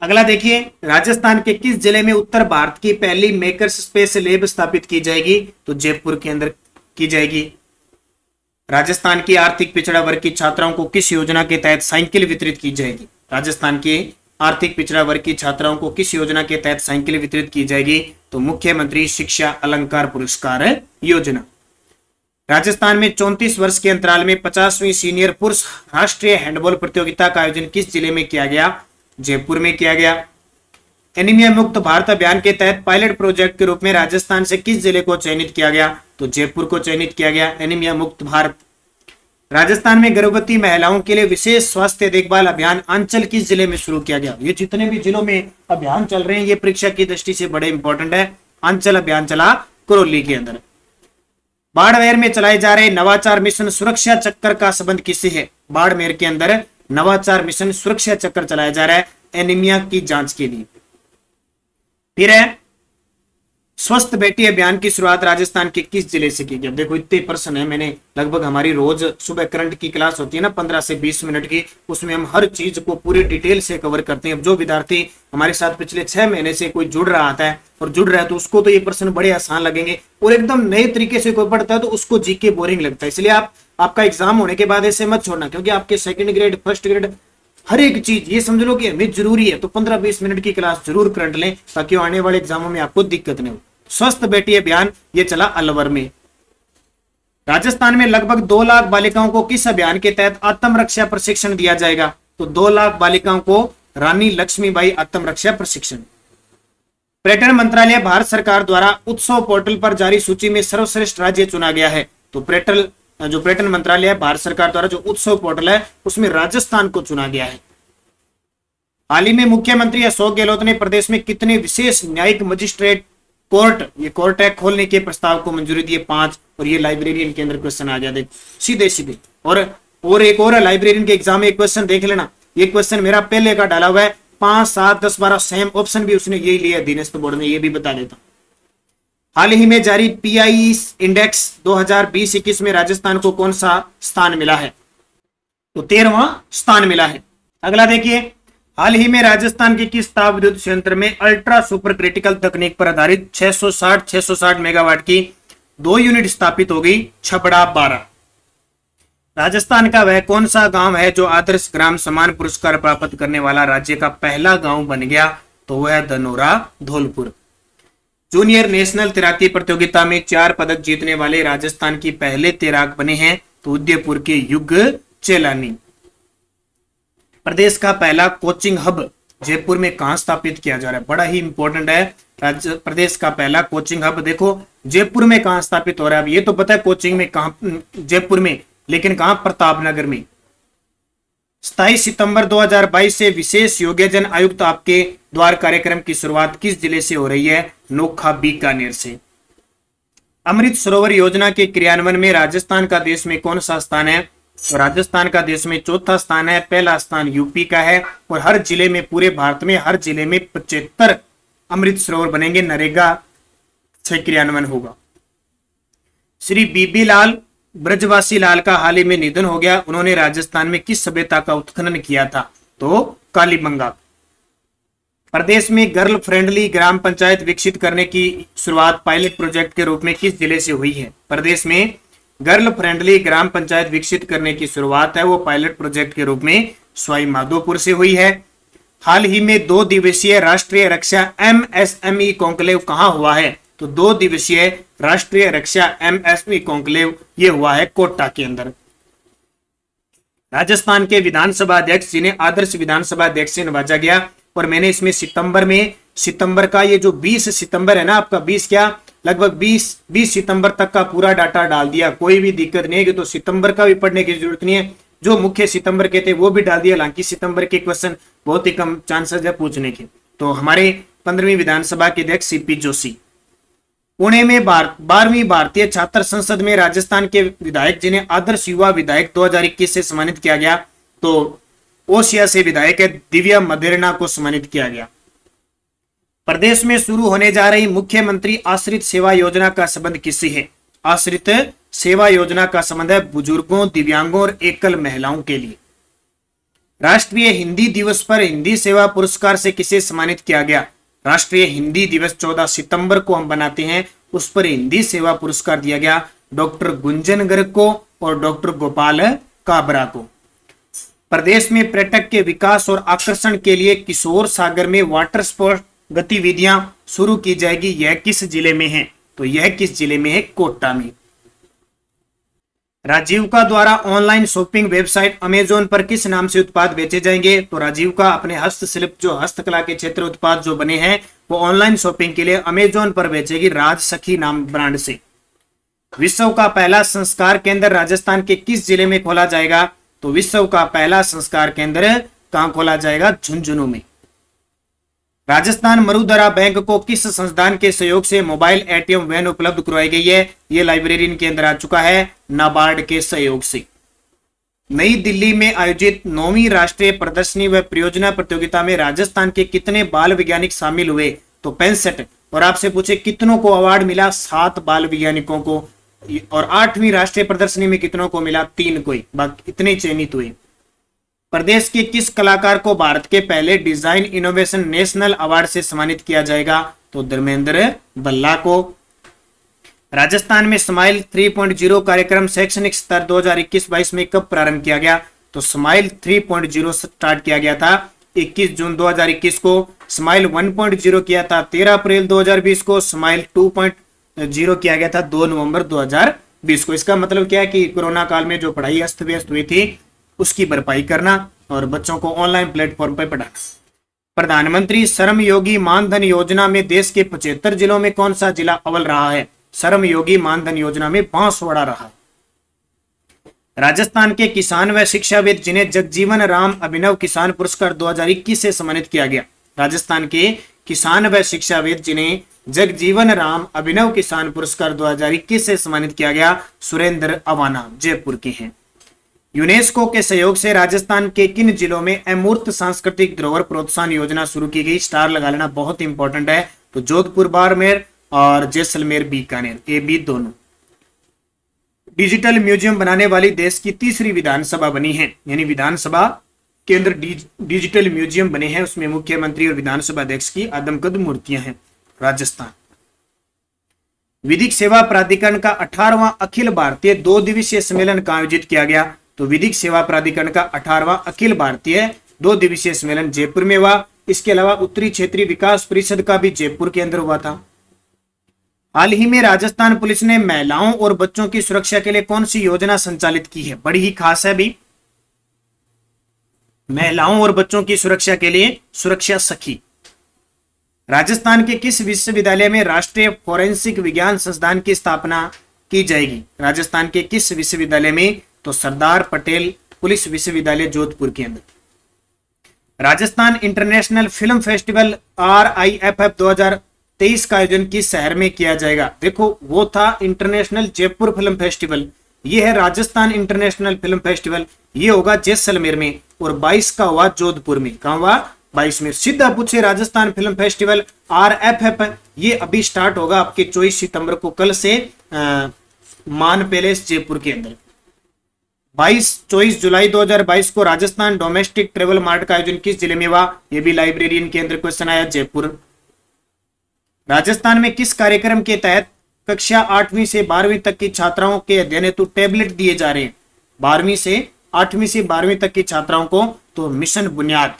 अगला देखिए, राजस्थान के किस जिले में उत्तर भारत की पहली मेकर्स स्पेस लैब स्थापित की जाएगी? तो जयपुर के अंदर की जाएगी। राजस्थान की आर्थिक पिछड़ा वर्ग की छात्राओं को किस योजना के तहत साइकिल वितरित की जाएगी? राजस्थान के आर्थिक पिछड़ा वर्ग की छात्राओं को किस योजना के तहत साइकिल वितरित की जाएगी? तो मुख्यमंत्री शिक्षा अलंकार पुरस्कार योजना। राजस्थान में 34 वर्ष के अंतराल में 50वीं सीनियर पुरुष राष्ट्रीय हैंडबॉल प्रतियोगिता का आयोजन किस जिले में किया गया? जयपुर में किया गया। एनीमिया मुक्त भारत अभियान के तहत पायलट प्रोजेक्ट के रूप में राजस्थान से किस जिले को चयनित किया गया? तो जयपुर को चयनित किया गया। एनीमिया मुक्त भारत। राजस्थान में गर्भवती महिलाओं के लिए विशेष स्वास्थ्य देखभाल अभियान अंचल किस जिले में शुरू किया गया? ये जितने भी जिलों में अभियान चल रहे हैं ये परीक्षा की दृष्टि से बड़े इंपॉर्टेंट है। अंचल अभियान चला करौली के अंदर। बाड़मेर में चलाए जा रहे नवाचार मिशन सुरक्षा चक्कर का संबंध किससे है? बाड़मेर के अंदर नवाचार मिशन सुरक्षा चक्कर चलाया जा रहा है एनीमिया की जांच के लिए। फिर है स्वस्थ बेटी अभियान की शुरुआत राजस्थान के किस जिले से की गई? देखो इतने प्रश्न है, मैंने लगभग हमारी रोज सुबह करंट की क्लास होती है ना 15 से 20 मिनट की, उसमें हम हर चीज को पूरी डिटेल से कवर करते हैं। अब जो विद्यार्थी हमारे साथ पिछले 6 महीने से कोई जुड़ रहा है और जुड़ रहा है तो उसको तो ये प्रश्न बड़े आसान लगेंगे, और एकदम नए तरीके से कोई पढ़ता है तो उसको जीके बोरिंग लगता है। इसलिए आपका एग्जाम होने के बाद ऐसे मत छोड़ना, क्योंकि आपके सेकंड ग्रेड फर्स्ट ग्रेड हर एक चीज ये समझ लो कि हमें जरूरी है, तो 15-20 मिनट की क्लास जरूर करंट लें ताकि आने वाले एग्जामों में आपको दिक्कत नहीं हो। स्वस्थ बेटी अभियान ये चला अलवर में। राजस्थान में लगभग 2 लाख बालिकाओं को किस अभियान के तहत आत्मरक्षा प्रशिक्षण दिया जाएगा? तो 2 लाख बालिकाओं को रानी लक्ष्मीबाई आत्मरक्षा प्रशिक्षण। पर्यटन मंत्रालय भारत सरकार द्वारा उत्सव पोर्टल पर जारी सूची में सर्वश्रेष्ठ राज्य चुना गया है। तो पर्यटन मंत्रालय है भारत सरकार द्वारा जो उत्सव पोर्टल है उसमें राजस्थान को चुना गया है। हाल ही में मुख्यमंत्री अशोक गहलोत ने प्रदेश में कितने विशेष न्यायिक मजिस्ट्रेट कोर्ट, ये कोर्ट है, खोलने के प्रस्ताव को मंजूरी दी है? 5। और ये लाइब्रेरियन के अंदर क्वेश्चन आ गया, देखो सीधे सीधे। और एक और लाइब्रेरियन के एग्जाम में एक क्वेश्चन देख लेना, ये क्वेश्चन मेरा पहले का डाला हुआ है, 5, 7, 10, 12 सेम ऑप्शन भी उसने यही लिया अधीनस्थ बोर्ड में, ये भी बता देता हूं। हाल ही में जारी पीआई इंडेक्स 2020-21 में राजस्थान को कौन सा स्थान मिला है? तो 13वां स्थान मिला है। अगला देखिए, हाल ही में राजस्थान के किस ताप विद्युत संयंत्र में अल्ट्रा सुपर क्रिटिकल तकनीक पर आधारित 660 मेगावाट की 2 यूनिट स्थापित हो गई? छबड़ा 12। राजस्थान का वह कौन सा गांव है जो आदर्श ग्राम सम्मान पुरस्कार प्राप्त करने वाला राज्य का पहला गांव बन गया? तो वह धनोरा धौलपुर। जूनियर नेशनल तैराकी प्रतियोगिता में 4 पदक जीतने वाले राजस्थान की पहले तैराक बने हैं तो उदयपुर के युग चेलानी। प्रदेश का पहला कोचिंग हब जयपुर में कहां स्थापित किया जा रहा है? बड़ा ही इंपॉर्टेंट है। प्रदेश का पहला कोचिंग हब देखो जयपुर में कहां स्थापित हो रहा है? अब ये तो पता है कोचिंग में कहां, जयपुर में, लेकिन कहां? प्रतापनगर में। 27 सितंबर 2022 से विशेष योग्यजन आयुक्त आपके द्वार कार्यक्रम की शुरुआत किस जिले से हो रही है? नोखा बीकानेर से। अमृत सरोवर योजना के क्रियान्वयन में राजस्थान का देश में कौन सा स्थान है? तो राजस्थान का देश में 4था स्थान है, पहला स्थान यूपी का है। और हर जिले में, पूरे भारत में हर जिले में 75 अमृत सरोवर बनेंगे, नरेगा से क्रियान्वयन होगा। श्री बीबी लाल ब्रजवासी लाल का हाल ही में निधन हो गया। उन्होंने राजस्थान में किस सभ्यता का उत्खनन किया था? तो कालीबंगा। प्रदेश में गर्ल फ्रेंडली ग्राम पंचायत विकसित करने की शुरुआत पायलट प्रोजेक्ट के रूप में किस जिले से हुई है? प्रदेश में गर्ल फ्रेंडली ग्राम पंचायत विकसित करने की शुरुआत है वो पायलट प्रोजेक्ट के रूप में सवाई माधोपुर से हुई है। हाल ही में 2 दिवसीय राष्ट्रीय रक्षा MSME कॉन्क्लेव कहां हुआ है? तो 2 दिवसीय राष्ट्रीय रक्षा MSME कॉन्क्लेव ये हुआ है कोटा के अंदर। राजस्थान के विधानसभा अध्यक्ष जिन्हें आदर्श विधानसभा अध्यक्ष से नवाजा गया, और मैंने इसमें सितंबर का ये जो 20 सितंबर है ना आपका, 20 क्या लगभग 20 सितंबर तक का पूरा डाटा डाल दिया, कोई भी दिक्कत नहीं है। तो सितंबर का भी पढ़ने की जरूरत नहीं है, जो मुख्य सितंबर के थे वो भी डाल दिया। हालांकि सितंबर के क्वेश्चन बहुत ही कम चांसेस है पूछने के। तो हमारे 15वीं विधानसभा के अध्यक्ष CP जोशी। पुणे में 12वीं भारतीय छात्र संसद में राजस्थान के विधायक जिन्हें आदर्श युवा विधायक 2021 से सम्मानित किया गया, तो ओसिया से विधायक है दिव्या मदेरणा को सम्मानित किया गया। प्रदेश में शुरू होने जा रही मुख्यमंत्री आश्रित सेवा योजना का संबंध किससे है? आश्रित सेवा योजना का संबंध है बुजुर्गों, दिव्यांगों और एकल महिलाओं के लिए। राष्ट्रीय हिंदी दिवस पर हिंदी सेवा पुरस्कार से किसे सम्मानित किया गया? राष्ट्रीय हिंदी दिवस 14 सितंबर को हम बनाते हैं, उस पर हिंदी सेवा पुरस्कार दिया गया डॉक्टर गुंजन गर्ग को और डॉक्टर गोपाल काबरा को। प्रदेश में पर्यटक के विकास और आकर्षण के लिए किशोर सागर में वाटर स्पोर्ट गतिविधियां शुरू की जाएगी, यह किस जिले में है? तो यह किस जिले में है? कोटा में। राजीविका द्वारा ऑनलाइन शॉपिंग वेबसाइट अमेजोन पर किस नाम से उत्पाद बेचे जाएंगे? तो राजीविका अपने हस्तशिल्प जो हस्तकला के क्षेत्र उत्पाद जो बने हैं वो ऑनलाइन शॉपिंग के लिए अमेजोन पर बेचेगी राज सखी नाम ब्रांड से। विश्व का पहला संस्कार केंद्र राजस्थान के किस जिले में खोला जाएगा? तो विश्व का पहला संस्कार केंद्र कहां खोला जाएगा? झुंझुनू में। राजस्थान मरुधरा बैंक को किस संस्थान के सहयोग से मोबाइल ATM वैन उपलब्ध करवाई गई है? ये लाइब्रेरियन के अंदर आ चुका है, नाबार्ड के सहयोग से। नई दिल्ली में आयोजित 9वीं राष्ट्रीय प्रदर्शनी व परियोजना प्रतियोगिता में राजस्थान के कितने बाल वैज्ञानिक शामिल हुए? तो 65। और आपसे पूछे कितनों को अवार्ड मिला? 7 बाल वैज्ञानिकों को। और 8वीं राष्ट्रीय प्रदर्शनी में कितनों को मिला? 3 को ही, बाकी इतने चयनित हुए। प्रदेश के किस कलाकार को भारत के पहले डिजाइन इनोवेशन नेशनल अवार्ड से सम्मानित किया जाएगा? तो धर्मेंद्र भल्ला को। राजस्थान में स्माइल 3.0 कार्यक्रम शैक्षणिक स्तर 2021-22 में कब प्रारंभ किया गया? तो स्माइल 3.0 स्टार्ट किया गया था 21 जून 2021 को। स्माइल 1.0 किया था 13 अप्रैल 2020 को। स्माइल 2.0 किया गया था 2 नवंबर 2020 को। इसका मतलब क्या है कि कोरोना काल में जो पढ़ाई अस्त व्यस्त हुई थी उसकी भरपाई करना और बच्चों को ऑनलाइन प्लेटफॉर्म पर पढ़ाना। प्रधानमंत्री श्रम योगी मानधन योजना में देश के 75 जिलों में कौन सा जिला अव्वल रहा है? श्रम योगी मानधन योजना में बांसवाड़ा रहा। राजस्थान के किसान व शिक्षाविद जिन्हें जगजीवन राम अभिनव किसान पुरस्कार 2021 से सम्मानित किया गया। राजस्थान के किसान व शिक्षाविद जिन्हें जगजीवन राम अभिनव किसान पुरस्कार 2021 से सम्मानित किया गया, सुरेंद्र अवाना जयपुर के हैं। यूनेस्को के सहयोग से राजस्थान के किन जिलों में अमूर्त सांस्कृतिक धरोहर प्रोत्साहन योजना शुरू की गई? स्टार लगा लेना, बहुत इंपॉर्टेंट है। तो जोधपुर, बाड़मेर और जैसलमेर, बीकानेर, ए बी दोनों। डिजिटल म्यूजियम बनाने वाली देश की तीसरी विधानसभा बनी है, यानी विधानसभा के अंदर डिजिटल म्यूजियम बने हैं, उसमें मुख्यमंत्री और विधानसभा अध्यक्ष की आदमकद मूर्तियां हैं। राजस्थान विधिक सेवा प्राधिकरण का 18वां अखिल भारतीय 2 दिवसीय सम्मेलन का आयोजित किया गया। तो विधिक सेवा प्राधिकरण का 18वां अखिल भारतीय 2 दिवसीय सम्मेलन जयपुर में हुआ। इसके अलावा उत्तरी क्षेत्रीय विकास परिषद का भी जयपुर के अंदर हुआ था। हाल ही में राजस्थान पुलिस ने महिलाओं और बच्चों की सुरक्षा के लिए कौन सी योजना संचालित की है? बड़ी ही खास है भी, महिलाओं और बच्चों की सुरक्षा के लिए सुरक्षा सखी। राजस्थान के किस विश्वविद्यालय में राष्ट्रीय फोरेंसिक विज्ञान संस्थान की स्थापना की जाएगी? राजस्थान के किस विश्वविद्यालय में? तो सरदार पटेल पुलिस विश्वविद्यालय जोधपुर के अंदर। Rajasthan international film festival RIFF 2023 का आयोजन किस शहर में किया जाएगा? देखो, वो था इंटरनेशनल जयपुर फिल्म फेस्टिवल, ये है राजस्थान इंटरनेशनल फिल्म फेस्टिवल, ये होगा जैसलमेर में। और 22 का हुआ जोधपुर में। कहां हुआ? 22 में। सीधा पूछे राजस्थान फिल्म फेस्टिवल RFF, ये अभी स्टार्ट होगा आपके 24 सितंबर को, कल से मान पैलेस जयपुर के अंदर। 24 जुलाई 2022 को राजस्थान डोमेस्टिक ट्रेवल मार्ट का आयोजन किस जिले में हुआ? ये भी लाइब्रेरियन के अंदर क्वेश्चन आया, जयपुर। राजस्थान में किस कार्यक्रम के तहत कक्षा 8वीं से 12वीं तक की छात्राओं के अध्ययन हेतु टैबलेट दिए जा रहे हैं? 8वीं से 12वीं तक की छात्राओं को तो मिशन बुनियाद।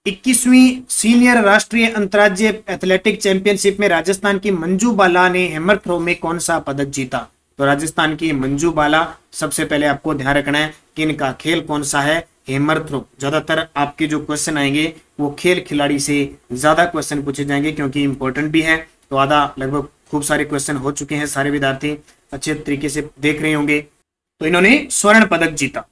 21वीं सीनियर राष्ट्रीय अंतर्राज्यीय एथलेटिक चैंपियनशिप में राजस्थान की मंजू बाला ने हैमर थ्रो में कौन सा पदक जीता? तो राजस्थान की मंजू बाला, सबसे पहले आपको ध्यान रखना है कि इनका खेल कौन सा है? Hammer throw. ज्यादातर आपके जो क्वेश्चन आएंगे वो खेल खिलाड़ी से ज्यादा क्वेश्चन पूछे जाएंगे, क्योंकि इंपॉर्टेंट भी है। तो आधा लगभग खूब सारे क्वेश्चन हो चुके हैं, सारे विद्यार्थी अच्छे तरीके से देख रहे होंगे। तो इन्होंने स्वर्ण पदक जीता।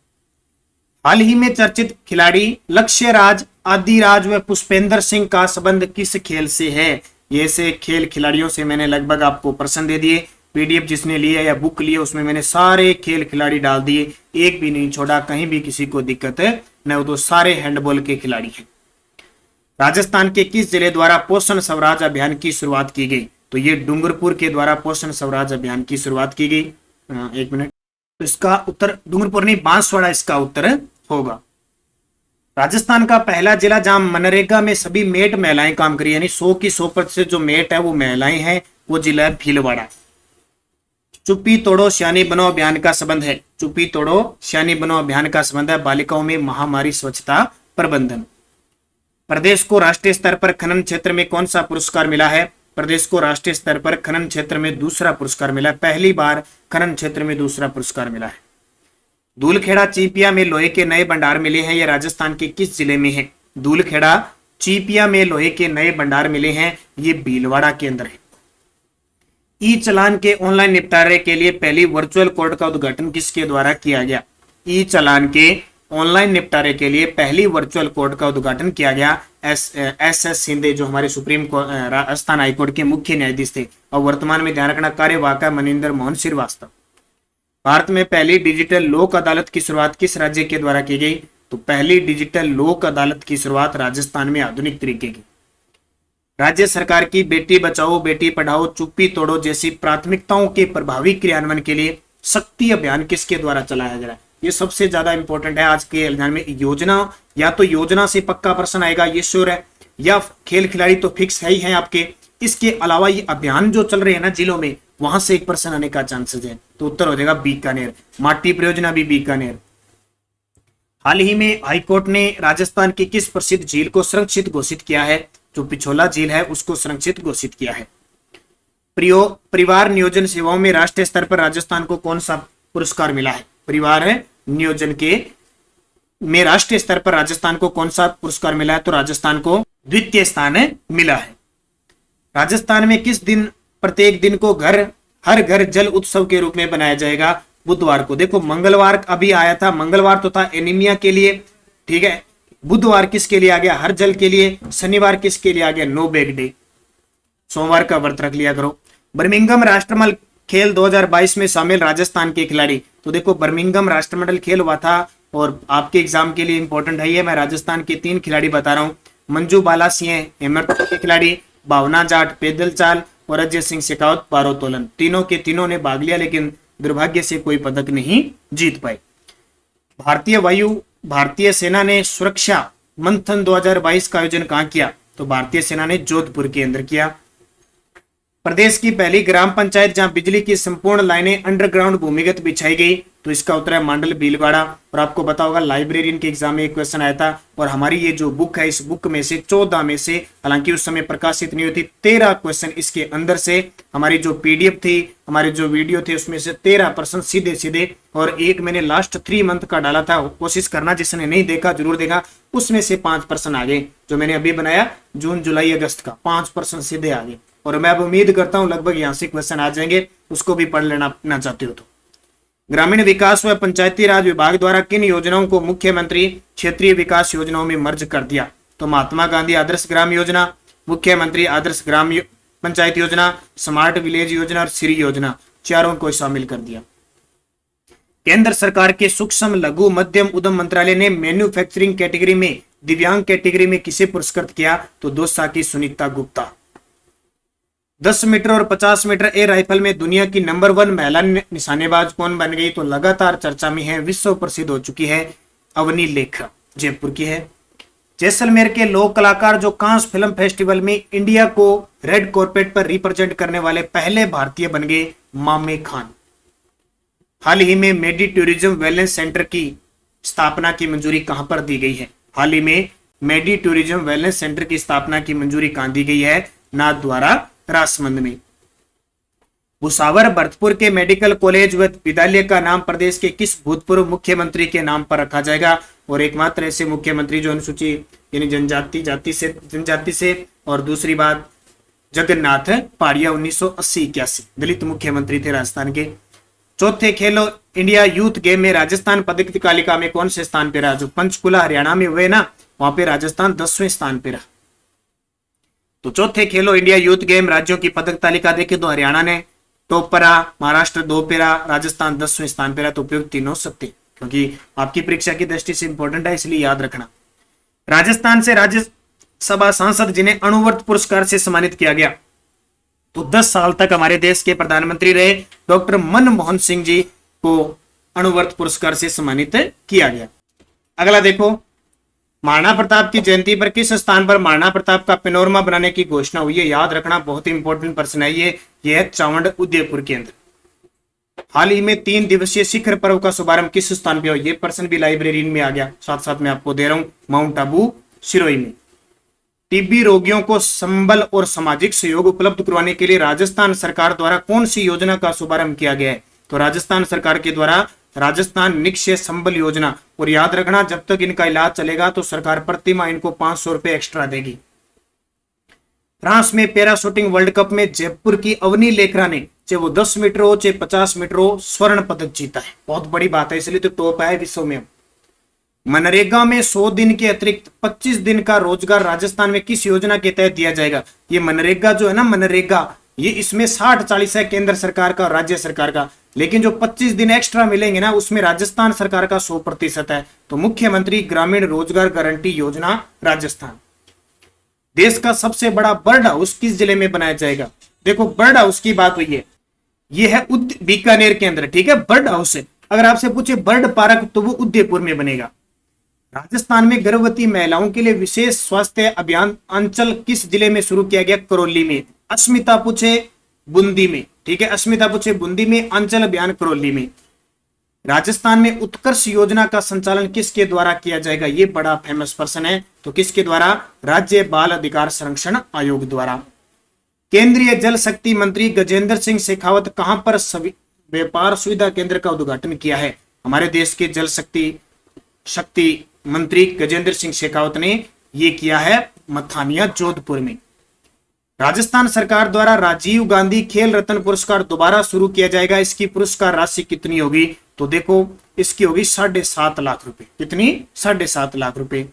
हाल ही में चर्चित खिलाड़ी लक्ष्य राज, आदिराज व पुष्पेंद्र सिंह का संबंध किस खेल से है? ये से खेल खिलाड़ियों से मैंने लगभग आपको प्रश्न दे दिए। PDF जिसने लिया या बुक लिया उसमें मैंने सारे खेल खिलाड़ी डाल दिए, एक भी नहीं छोड़ा, कहीं भी किसी को दिक्कत न हो। तो सारे हैंडबॉल के खिलाड़ी हैं। राजस्थान के किस जिले द्वारा पोषण स्वराज अभियान की शुरुआत की गई? तो ये डूंगरपुर के द्वारा पोषण स्वराज अभियान की शुरुआत की गई। एक मिनट, तो इसका उत्तर डूंगरपुर नहीं, बांसवाड़ा इसका उत्तर होगा। राजस्थान का पहला जिला जहां मनरेगा में सभी मेट महिलाएं काम करी, यानी 100 की 100% जो मेट है वो महिलाएं हैं, वो जिला है भीलवाड़ा। चुप्पी तोड़ो सियानी बनो अभियान का संबंध है। चुप्पी तोड़ो सियानी बनो अभियान का संबंध है बालिकाओं में महामारी स्वच्छता प्रबंधन। प्रदेश को राष्ट्रीय स्तर पर खनन क्षेत्र में कौन सा पुरस्कार मिला है? प्रदेश को राष्ट्रीय स्तर पर खनन क्षेत्र में दूसरा पुरस्कार मिला है। पहली बार खनन क्षेत्र में दूसरा पुरस्कार मिला है। धूलखेड़ा चीपिया में लोहे के नए भंडार मिले हैं, ये राजस्थान के किस जिले में है? धूलखेड़ा चीपिया में लोहे के नए भंडार मिले हैं, ये भीलवाड़ा के अंदर है। ई चालान के ऑनलाइन निपटारे के लिए पहली वर्चुअल कोर्ट का उद्घाटन किसके द्वारा किया गया? ई चालान के ऑनलाइन निपटारे के लिए पहली वर्चुअल कोर्ट का उद्घाटन किया गया। एस शिंदे, जो हमारे सुप्रीम राजस्थान हाईकोर्ट के मुख्य न्यायाधीश थे और वर्तमान में ध्यान रखना कार्यवाहक मनिंदर मोहन श्रीवास्तव। भारत में पहली डिजिटल लोक अदालत की शुरुआत किस राज्य के द्वारा की गई? तो पहली डिजिटल लोक अदालत की शुरुआत राजस्थान में आधुनिक तरीके की। राज्य सरकार की बेटी बचाओ बेटी पढ़ाओ चुप्पी तोड़ो जैसी प्राथमिकताओं के प्रभावी क्रियान्वयन के लिए शक्ति अभियान किसके द्वारा चलाया जा रहा है? ये सबसे ज्यादा इंपॉर्टेंट है आज के एग्जाम में। योजना, या तो योजना से पक्का प्रश्न आएगा, ये श्योर है, या खेल खिलाड़ी तो फिक्स है ही है आपके। इसके अलावा ये अभियान जो चल रहे हैं ना जिलों में, वहां से एक प्रश्न आने का चांसेस है। तो उत्तर हो जाएगा बीकानेर। माटी परियोजना भी बीकानेर। हाल ही में हाईकोर्ट ने राजस्थान की किस प्रसिद्ध झील को संरक्षित घोषित किया है? जो पिछोला झील है उसको संरक्षित घोषित किया है। परिवार नियोजन सेवाओं में राष्ट्रीय स्तर पर राजस्थान को कौन सा पुरस्कार मिला है? परिवार नियोजन के में राष्ट्रीय स्तर पर राजस्थान को कौन सा पुरस्कार मिला है? तो राजस्थान को द्वितीय स्थान मिला है। राजस्थान में किस दिन प्रत्येक दिन को हर घर जल उत्सव के रूप में बनाया जाएगा? बुधवार को। देखो मंगलवार अभी आया था, मंगलवार तो था एनीमिया के लिए, ठीक है। बुधवार किसके लिए आ गया? हर जल के लिए। शनिवार किसके लिए आ गया? No bag day. सोमवार का व्रत रख लिया करो। बर्मिंघम राष्ट्रमंडल खेल 2022 में शामिल राजस्थान के खिलाड़ी। तो देखो बर्मिंघम राष्ट्रमंडल खेल हुआ था और आपके एग्जाम के लिए इंपॉर्टेंट है ये। मैं राजस्थान के 3 खिलाड़ी बता रहा हूं। मंजू बाला सिंह हेमरपुर के खिलाड़ी, भावना जाट पैदल चाल और अजय सिंह शेखावत भारोत्तोलन। तीनों के तीनों ने भाग लिया लेकिन दुर्भाग्य से कोई पदक नहीं जीत पाए। भारतीय सेना ने सुरक्षा मंथन 2022 का आयोजन कहां किया? तो भारतीय सेना ने जोधपुर के अंदर किया। प्रदेश की पहली ग्राम पंचायत जहां बिजली की संपूर्ण लाइनें अंडरग्राउंड भूमिगत बिछाई गई, तो इसका उत्तर है मांडल भीलवाड़ा। और आपको पता होगा लाइब्रेरियन के एग्जाम में एक क्वेश्चन आया था और हमारी ये जो बुक है इस बुक में से 14 में से, हालांकि उस समय प्रकाशित नहीं हुई थी, 13 क्वेश्चन इसके अंदर से हमारी जो पीडीएफ थी, हमारे जो वीडियो थे उसमें से 13% सीधे सीधे, और एक मैंने लास्ट 3 मंथ का डाला था, कोशिश करना जिसने नहीं देखा जरूर देखा, उसमें से 5% आ गए। जो मैंने अभी बनाया जून जुलाई अगस्त का 5% सीधे आ गए। और मैं अब उम्मीद करता हूं लगभग यहां से क्वेश्चन आ जाएंगे, उसको भी पढ़ लेना ना चाहते हो तो। ग्रामीण विकास व पंचायती राज विभाग द्वारा किन योजनाओं को मुख्यमंत्री क्षेत्रीय विकास योजनाओं में मर्ज कर दिया? तो महात्मा गांधी आदर्श ग्राम योजना, मुख्यमंत्री आदर्श ग्राम पंचायत योजना, स्मार्ट विलेज योजना और श्री योजना, चारों को शामिल कर दिया। केंद्र सरकार के सूक्ष्म लघु मध्यम उद्यम मंत्रालय ने मैन्युफैक्चरिंग कैटेगरी में दिव्यांग कैटेगरी में किसे पुरस्कृत किया? तो दोसा की सुनीता गुप्ता। 10 मीटर और 50 मीटर एयर राइफल में दुनिया की नंबर 1 महिला निशानेबाज कौन बन गई? तो लगातार चर्चा में है, विश्व प्रसिद्ध हो चुकी है, अवनी लेखा, जयपुर की है। जैसलमेर के लोक कलाकार जो कांस फिल्म फेस्टिवल में इंडिया को रेड कॉर्पेट पर रिप्रेजेंट करने वाले पहले भारतीय बन गए, मामे खान। हाल ही में मेडी टूरिज्म वेलनेस सेंटर की स्थापना की मंजूरी कहां पर दी गई है? हाल ही में मेडी टूरिज्म वेलनेस सेंटर की स्थापना की मंजूरी कहां दी गई है? नाथ द्वारा राजसमंद में। भुसावर भरतपुर के मेडिकल कॉलेज व विद्यालय का नाम प्रदेश के किस भूतपूर्व मुख्यमंत्री के नाम पर रखा जाएगा? और एकमात्र ऐसे मुख्यमंत्री जो अनुसूची यानी जनजाति से और दूसरी बात जगन्नाथ पाड़िया 1980-81 दलित मुख्यमंत्री थे राजस्थान के। चौथे खेलो इंडिया यूथ गेम में राजस्थान पदक तालिका में कौन से स्थान पे रहा? जो पंचकुला हरियाणा में हुए ना, वहां पे राजस्थान 10वें स्थान पे रहा। तो चौथे खेलो इंडिया यूथ गेम राज्यों की पदक तालिका देखें तो हरियाणा ने टॉप पर रहा, महाराष्ट्र 2 पे रहा, राजस्थान 10वें स्थान पे रहा। तो उपयुक्त तीनों सत्य, क्योंकि आपकी परीक्षा की दृष्टि से इंपॉर्टेंट है, इसलिए याद रखना। राजस्थान से राज्यसभा सांसद जिन्हें अणुवर्त पुरस्कार से सम्मानित किया गया, तो 10 साल तक हमारे देश के प्रधानमंत्री रहे डॉक्टर मनमोहन सिंह जी को अणुवर्त पुरस्कार से सम्मानित किया गया। अगला देखो, महाराणा प्रताप की जयंती पर किस स्थान पर महाराणा प्रताप का पेनोरमा बनाने की घोषणा हुई है? याद रखना, बहुत ही इंपॉर्टेंट प्रश्न है ये है चावंड उदयपुर के अंदर। हाल ही में 3 दिवसीय शिखर पर्व का शुभारंभ किस स्थान पे हुआ? ये प्रश्न भी लाइब्रेरी में आ गया, साथ साथ में आपको दे रहा हूं, माउंट आबू सिरोही में। टीबी रोगियों को संबल और सामाजिक सहयोग उपलब्ध करवाने के लिए राजस्थान सरकार द्वारा कौन सी योजना का शुभारंभ किया गया है? तो राजस्थान सरकार के द्वारा राजस्थान निक्षय संबल योजना। और याद रखना, जब तक इनका इलाज चलेगा तो सरकार प्रति माह इनको 500 रुपए एक्स्ट्रा देगी। फ्रांस में पैराशूटिंग वर्ल्ड कप में जयपुर की अवनी लेखरा ने, चाहे वो 10 मीटर हो चाहे 50 मीटर हो, स्वर्ण पदक जीता है। बहुत बड़ी बात है, इसलिए तो टॉप है विश्व में। मनरेगा में 100 दिन के अतिरिक्त 25 दिन का रोजगार राजस्थान में किस योजना के तहत दिया जाएगा? ये मनरेगा जो है ना, मनरेगा, ये इसमें 60-40 है केंद्र सरकार का और राज्य सरकार का, लेकिन जो 25 दिन एक्स्ट्रा मिलेंगे ना, उसमें राजस्थान सरकार का 100% है। तो मुख्यमंत्री ग्रामीण रोजगार गारंटी योजना राजस्थान। देश का सबसे बड़ा बर्ड हाउस किस जिले में बनाया जाएगा? देखो बर्ड हाउस की बात हुई है, ये है बीकानेर के अंदर, ठीक है, बर्ड हाउस है। अगर आपसे पूछे बर्ड पार्क तो वो उदयपुर में बनेगा। राजस्थान में गर्भवती महिलाओं के लिए विशेष स्वास्थ्य अभियान अंचल किस जिले में शुरू किया गया? करौली में। अस्मिता पूछे बूंदी में, ठीक है, अस्मिता पूछे बूंदी में, अंचल अभियान करौली में। राजस्थान में उत्कर्ष योजना का संचालन किसके द्वारा किया जाएगा? ये बड़ा फेमस प्रश्न है, तो किसके द्वारा? राज्य बाल अधिकार संरक्षण आयोग द्वारा। केंद्रीय जल शक्ति मंत्री गजेंद्र सिंह शेखावत कहां पर व्यापार सुविधा केंद्र का उद्घाटन किया है? हमारे देश के जल शक्ति मंत्री गजेंद्र सिंह शेखावत ने ये किया है मथानिया जोधपुर में। राजस्थान सरकार द्वारा राजीव गांधी खेल रत्न पुरस्कार दोबारा शुरू किया जाएगा। इसकी पुरस्कार राशि कितनी होगी? तो देखो इसकी होगी 7.5 लाख रुपए। कितनी? 7.5 लाख रुपए।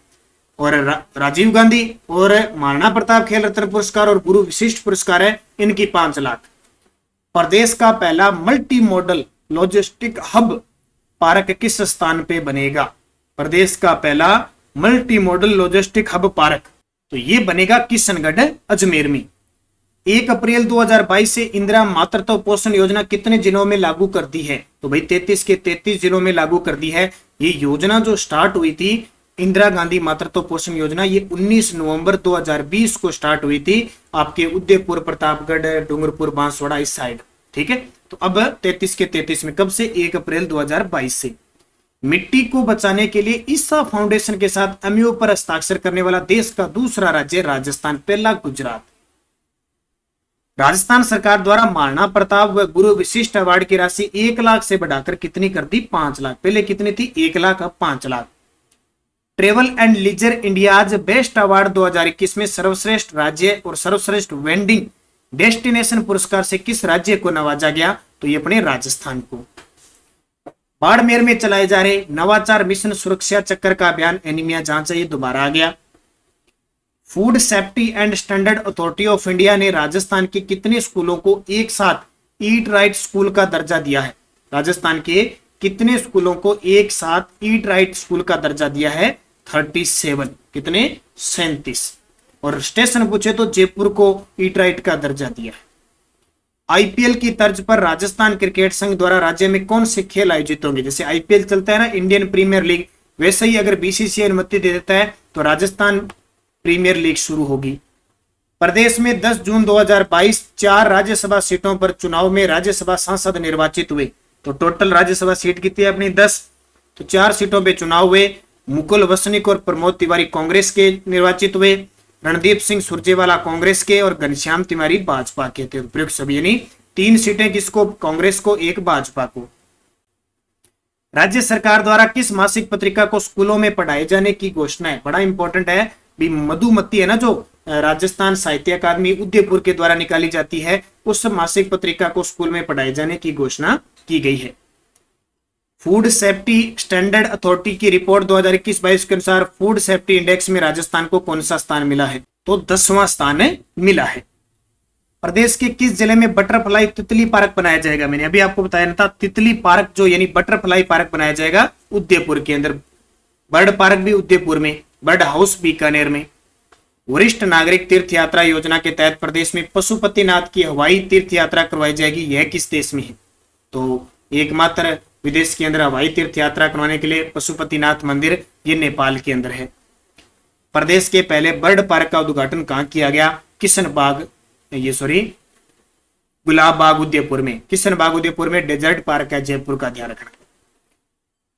और राजीव गांधी और महाराणा प्रताप खेल रत्न पुरस्कार और गुरु विशिष्ट पुरस्कार है, इनकी 5 लाख। प्रदेश का पहला multi modal logistic hub park किस स्थान पे बनेगा? प्रदेश का पहला multi modal logistic hub park तो ये बनेगा किशनगढ़ अजमेर में। 1 अप्रैल 2022 से इंदिरा मातृत्व पोषण योजना कितने जिलों में लागू कर दी है? तो भाई 33 के 33 जिलों में लागू कर दी है। ये योजना जो स्टार्ट हुई थी इंदिरा गांधी मातृत्व पोषण योजना, ये 19 नवंबर 2020 को स्टार्ट हुई थी आपके उदयपुर, प्रतापगढ़, डूंगरपुर, बांसवाड़ा इस साइड। ठीक है, तो अब 33 के 33 में कब से? 1 अप्रैल 2022 से। मिट्टी को बचाने के लिए ईसा फाउंडेशन के साथ एमओयू पर हस्ताक्षर करने वाला देश का दूसरा राज्य राजस्थान, पहला गुजरात। राजस्थान सरकार द्वारा महाराणा प्रताप व गुरु विशिष्ट अवार्ड की राशि 1 लाख से बढ़ाकर कितनी कर दी? 5 लाख। पहले कितनी थी? 1 लाख, अब 5 lakh. Travel and leisure India's best award 2021 में सर्वश्रेष्ठ राज्य और सर्वश्रेष्ठ वेंडिंग डेस्टिनेशन पुरस्कार से किस राज्य को नवाजा गया? तो ये अपने राजस्थान को। बाड़मेर में चलाए जा रहे नवाचार मिशन सुरक्षा चक्कर का अभियान एनीमिया जांच, ये दोबारा आ गया। Food safety and standard authority of India ने राजस्थान के कितने स्कूलों को एक साथ ईट राइट स्कूल का दर्जा दिया है? राजस्थान के कितने स्कूलों को एक साथ ईट राइट स्कूल का दर्जा दिया है? 37। कितने? 37। और स्टेशन पूछे तो जयपुर को ईट राइट का दर्जा दिया है। आईपीएल की तर्ज पर राजस्थान क्रिकेट संघ द्वारा राज्य में कौन से खेल आयोजित होंगे? जैसे आईपीएल चलता है ना, इंडियन प्रीमियर लीग, वैसे ही अगर बीसीसीआई अनुमति दे देता है तो राजस्थान प्रीमियर लीग शुरू होगी। प्रदेश में 10 जून 2022 4 राज्यसभा सीटों पर चुनाव में राज्यसभा सांसद निर्वाचित हुए। तो टोटल राज्यसभा सीट कितनी है अपनी? 10। तो 4 सीटों पे चुनाव हुए। मुकुल वसनिक और प्रमोद तिवारी कांग्रेस के निर्वाचित हुए, रणदीप सिंह सुरजेवाला कांग्रेस के और घनश्याम तिवारी भाजपा के थे। प्रयुक्त सभी यानी 3 सीटें किसको? कांग्रेस को, 1 भाजपा को। राज्य सरकार द्वारा किस मासिक पत्रिका को स्कूलों में पढ़ाए जाने की घोषणा है? बड़ा इंपॉर्टेंट है भी। मधुमती है ना, जो राजस्थान साहित्य अकादमी उदयपुर के द्वारा निकाली जाती है, उस मासिक पत्रिका को स्कूल में पढ़ाए जाने की घोषणा की गई है। फूड सेफ्टी स्टैंडर्ड अथॉरिटी की रिपोर्ट 2021-22 के अनुसार फूड सेफ्टी इंडेक्स में राजस्थान को कौन सा स्थान मिला है? तो 10वां स्थान मिला है। प्रदेश के किस जिले में बटरफ्लाई तितली पार्क बनाया जाएगा? मैंने अभी आपको बताया था, तितली पार्क जो यानी बटरफ्लाई पार्क बनाया जाएगा उदयपुर के अंदर। बर्ड पार्क भी उदयपुर में, बर्ड हाउस बीकानेर में। वरिष्ठ नागरिक तीर्थ यात्रा योजना के तहत प्रदेश में पशुपतिनाथ की हवाई तीर्थ यात्रा करवाई जाएगी। यह किस देश में है? तो एकमात्र विदेश के अंदर हवाई तीर्थ यात्रा करवाने के लिए पशुपतिनाथ मंदिर, ये नेपाल के अंदर है। प्रदेश के पहले बर्ड पार्क का उद्घाटन कहां किया गया? गुलाब बाग उदयपुर में। किशन बाग उदयपुर में। डेजर्ट पार्क है जयपुर का, ध्यान रखना।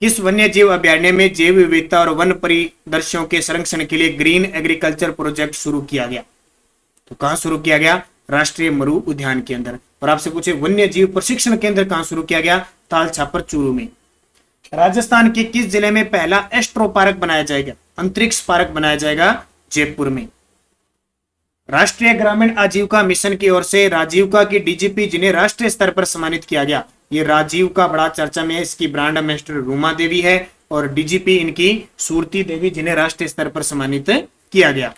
किस वन्य जीव अभ्यारण्य में जैव विविधता और वन परिदृश्यों के संरक्षण के लिए ग्रीन एग्रीकल्चर प्रोजेक्ट शुरू किया गया? तो कहां शुरू किया गया? राष्ट्रीय मरु उद्यान के अंदर। और आपसे पूछे वन्य जीव प्रशिक्षण केंद्र कहां शुरू किया गया? ताल छापर चूरू में। राजस्थान के किस जिले में पहला एस्ट्रो पार्क बनाया जाएगा? अंतरिक्ष पार्क बनाया जाएगा जयपुर में। राष्ट्रीय ग्रामीण आजीविका मिशन की ओर से राजीविका की डीजीपी जिन्हें राष्ट्रीय स्तर पर सम्मानित किया गया, ये राजीविका बड़ा चर्चा में है। इसकी ब्रांड एम्बेसडर रूमा देवी है और डीजीपी इनकी सूरती देवी, जिन्हें राष्ट्रीय स्तर पर सम्मानित किया गया।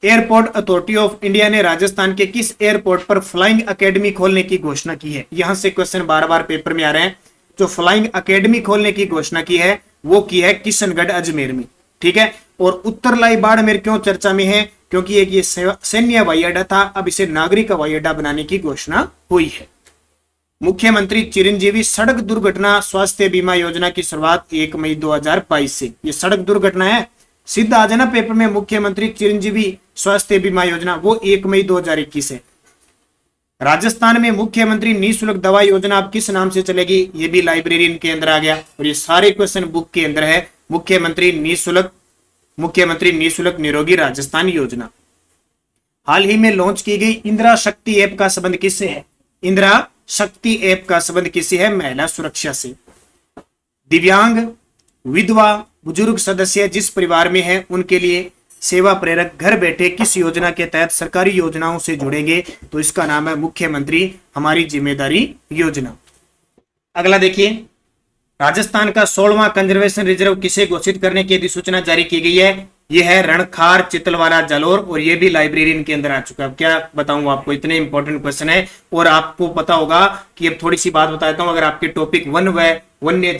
एयरपोर्ट अथॉरिटी ऑफ इंडिया ने राजस्थान के किस एयरपोर्ट पर फ्लाइंग एकेडमी खोलने की घोषणा की है? यहां से क्वेश्चन बार बार पेपर में आ रहे हैं। जो फ्लाइंग एकेडमी खोलने की घोषणा की है वो की है किशनगढ़ अजमेर में। ठीक है, और उत्तरलाई बाड़मेर क्यों चर्चा में है? क्योंकि एक ये सैन्य हवाई अड्डा था, अब इसे नागरिक हवाई अड्डा बनाने की घोषणा हुई है। मुख्यमंत्री चिरंजीवी सड़क दुर्घटना स्वास्थ्य बीमा योजना की शुरुआत 1 मई 2022 से। ये सड़क दुर्घटना है, सीधा आ जाना पेपर में। मुख्यमंत्री चिरंजीवी स्वास्थ्य बीमा योजना वो 1 मई 2021 है। राजस्थान में मुख्यमंत्री निःशुल्क दवा योजना अब किस नाम से चलेगी? ये भी लाइब्रेरियन के अंदर आ गया और ये सारे क्वेश्चन बुक के अंदर है। मुख्यमंत्री निःशुल्क निरोगी राजस्थान योजना। हाल ही में लॉन्च की गई इंदिरा शक्ति ऐप का संबंध किससे है? इंदिरा शक्ति ऐप का संबंध किससे है? महिला सुरक्षा से। दिव्यांग, विधवा, बुजुर्ग सदस्य जिस परिवार में है उनके लिए सेवा प्रेरक घर बैठे किस योजना के तहत सरकारी योजनाओं से जुड़ेंगे, तो इसका नाम है मुख्यमंत्री हमारी जिम्मेदारी योजना। अगला देखिए, राजस्थान का 16वां कंजर्वेशन रिजर्व किसे घोषित करने की अधिसूचना जारी की गई है? यह है रणखार चितलवाड़ा जालोर, और यह भी लाइब्रेरी के अंदर आ चुका है। क्या बताऊं आपको, इतने इंपॉर्टेंट क्वेश्चन है। और आपको पता होगा कि अब थोड़ी सी बात बताता हूं, अगर आपके टॉपिक वन व वन्य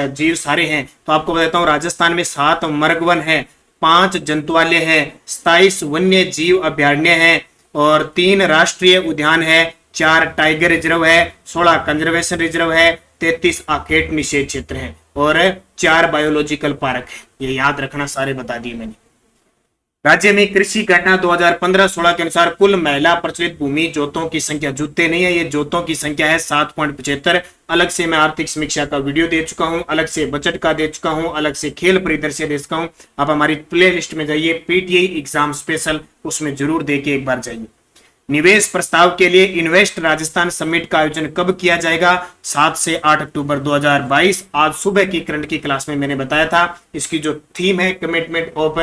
जीव सारे हैं तो आपको बताता हूं, राजस्थान में 7 मर्गवन है, 5 जंतुआलय है, 27 वन्य जीव अभ्यारण्य है, और 3 राष्ट्रीय उद्यान है, 4 टाइगर रिजर्व है, 16 कंजर्वेशन रिजर्व है, 33 आखेट निषेध क्षेत्र है, और 4 बायोलॉजिकल पार्क है। ये याद रखना, सारे बता दिए मैंने। राज्य में कृषि गणना 2015-16 के अनुसार कुल महिला प्रचलित भूमि जोतों की संख्या, जूते नहीं है, ये जोतों की संख्या है 7.75। अलग से मैं आर्थिक समीक्षा का वीडियो दे चुका हूं, अलग से बजट का दे चुका हूं, अलग से खेल परिदृश्य दे चुका हूं। आप हमारी प्ले लिस्ट में जाइए, पीटीआई एग्जाम स्पेशल, उसमें जरूर देके एक बार जाइए। निवेश प्रस्ताव के लिए इन्वेस्ट राजस्थान समिट का आयोजन कब किया जाएगा? 7 से 8 अक्टूबर 2022। आज सुबह की करंट की क्लास में मैंने बताया था। इसकी जो थीम है commitment of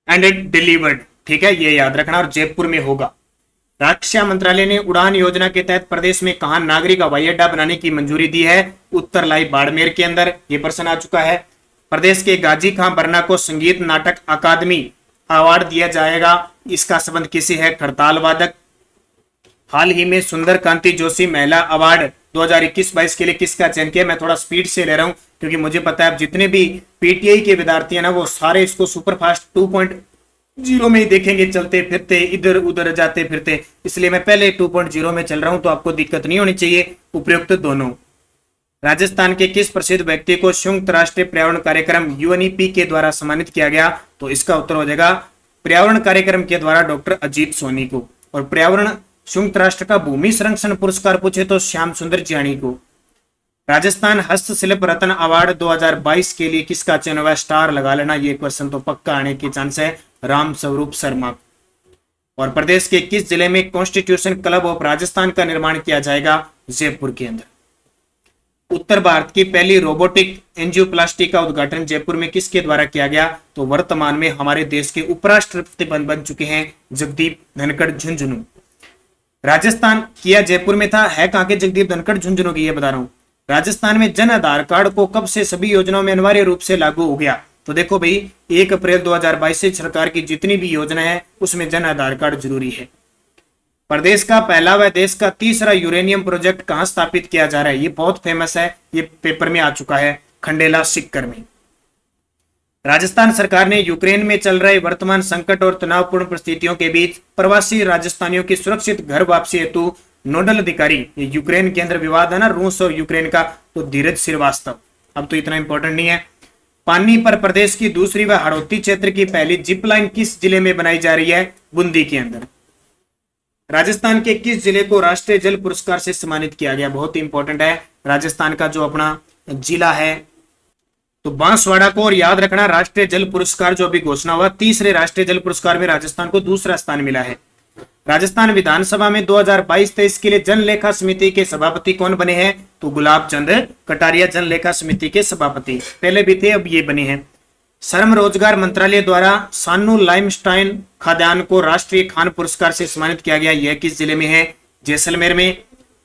and it delivered, ठीक है, ये याद रखना, और जयपुर में होगा। रक्षा मंत्रालय ने उड़ान योजना के तहत प्रदेश में कहां नागरिक हवाई अड्डा बनाने की मंजूरी दी है? उत्तर लाई बाड़मेर के अंदर, ये प्रश्न आ चुका है। प्रदेश के गाजी खां बरना को संगीत नाटक अकादमी अवार्ड दिया जाएगा, इसका संबंध किसे है? खड़ताल वादक। हाल ही में सुंदर कांति जोशी महिला अवार्ड 2021-22 के लिए किसका चयन किया? मैं थोड़ा स्पीड से ले रहा हूं क्योंकि मुझे पता है अब जितने भी पीटीआई के विद्यार्थी हैं ना, वो सारे इसको सुपरफास्ट 2.0 में ही देखेंगे, चलते फिरते इधर उधर जाते फिरते, इसलिए मैं पहले 2.0 में चल रहा हूं, तो आपको दिक्कत नहीं होनी चाहिए। उपयुक्त दोनों। राजस्थान के किस प्रसिद्ध व्यक्ति को संयुक्त राष्ट्र पर्यावरण कार्यक्रम यूएनईपी के द्वारा सम्मानित किया गया? तो इसका उत्तर हो जाएगा पर्यावरण कार्यक्रम के द्वारा डॉक्टर अजीत सोनी को। और पर्यावरण संयुक्त राष्ट्र का भूमि संरक्षण पुरस्कार पूछे तो श्याम सुंदर जियाणी को। राजस्थान हस्तशिल्प रत्न अवार्ड 2022 के लिए किसका चयन हुआ? स्टार लगा लेना, ये क्वेश्चन तो पक्का आने की चांस है, राम स्वरूप शर्मा। और प्रदेश के किस जिले में कॉन्स्टिट्यूशन क्लब ऑफ राजस्थान का निर्माण किया जाएगा? जयपुर के अंदर। उत्तर भारत की पहली रोबोटिक एंजियोप्लास्टी का उद्घाटन जयपुर में किसके द्वारा किया गया? तो वर्तमान में हमारे देश के उपराष्ट्रपति बन चुके हैं जगदीप धनखड़ झुंझुनू। राजस्थान किया जयपुर में था, है कहां के जगदीप धनखड़ झुंझुनू की, ये बता रहा हूं। राजस्थान में जन आधार कार्ड को कब से सभी योजनाओं में अनिवार्य रूप से लागू हो गया? तो देखो भाई, 1 अप्रैल 2022 से सरकार की जितनी भी योजना है उसमें जन आधार कार्ड जरूरी है। प्रदेश का पहला व देश का तीसरा यूरेनियम प्रोजेक्ट कहां स्थापित किया जा रहा है? ये बहुत फेमस है, ये पेपर में आ चुका है, खंडेला सिक्कर में। राजस्थान सरकार ने यूक्रेन में चल रहे वर्तमान संकट और तनावपूर्ण परिस्थितियों के बीच प्रवासी राजस्थानियों की सुरक्षित घर वापसी हेतु नोडल अधिकारी, ये यूक्रेन के अंदर विवाद है ना रूस और यूक्रेन का, तो धीरज श्रीवास्तव। अब तो इतना इंपॉर्टेंट नहीं है। पानी पर प्रदेश की दूसरी व हड़ौती क्षेत्र की पहली जिप लाइन किस जिले में बनाई जा रही है? बूंदी के अंदर। राजस्थान के किस जिले को राष्ट्रीय जल पुरस्कार से सम्मानित किया गया? बहुत इंपॉर्टेंट है, राजस्थान का जो अपना जिला है तो बांसवाड़ा को। और याद रखना, राष्ट्रीय जल पुरस्कार जो अभी घोषणा हुआ, तीसरे राष्ट्रीय जल पुरस्कार में राजस्थान को दूसरा स्थान मिला है। राजस्थान विधानसभा में 2022-23 के लिए जन लेखा समिति के सभापति कौन बने हैं? तो गुलाब चंद कटारिया जन लेखा समिति के सभापति, पहले भी थे, अब ये बने हैं। श्रम रोजगार मंत्रालय द्वारा सानू लाइमस्टाइन खाद्यान्न को राष्ट्रीय खान पुरस्कार से सम्मानित किया गया, यह किस जिले में है? जैसलमेर में।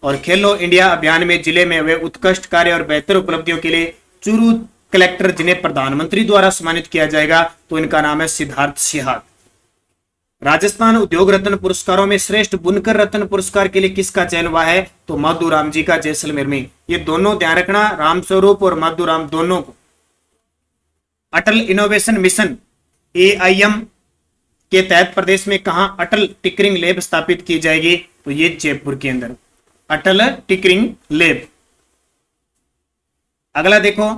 और खेलो इंडिया अभियान में जिले में हुए उत्कृष्ट कार्य और बेहतर उपलब्धियों के लिए चूरू कलेक्टर जिन्हें प्रधानमंत्री द्वारा सम्मानित किया जाएगा, तो इनका नाम है सिद्धार्थ सिहाग। राजस्थान उद्योग रत्न पुरस्कारों में श्रेष्ठ बुनकर रत्न पुरस्कार के लिए किसका चयन हुआ है? तो माधुराम जी का, जैसलमेर में। ये दोनों ध्यान रखना, रामस्वरूप और माधुराम दोनों को। अटल इनोवेशन मिशन AIM के तहत प्रदेश में कहां अटल टिकरिंग लैब स्थापित की जाएगी? तो ये जयपुर के अंदर अटल टिकरिंग लैब। अगला देखो,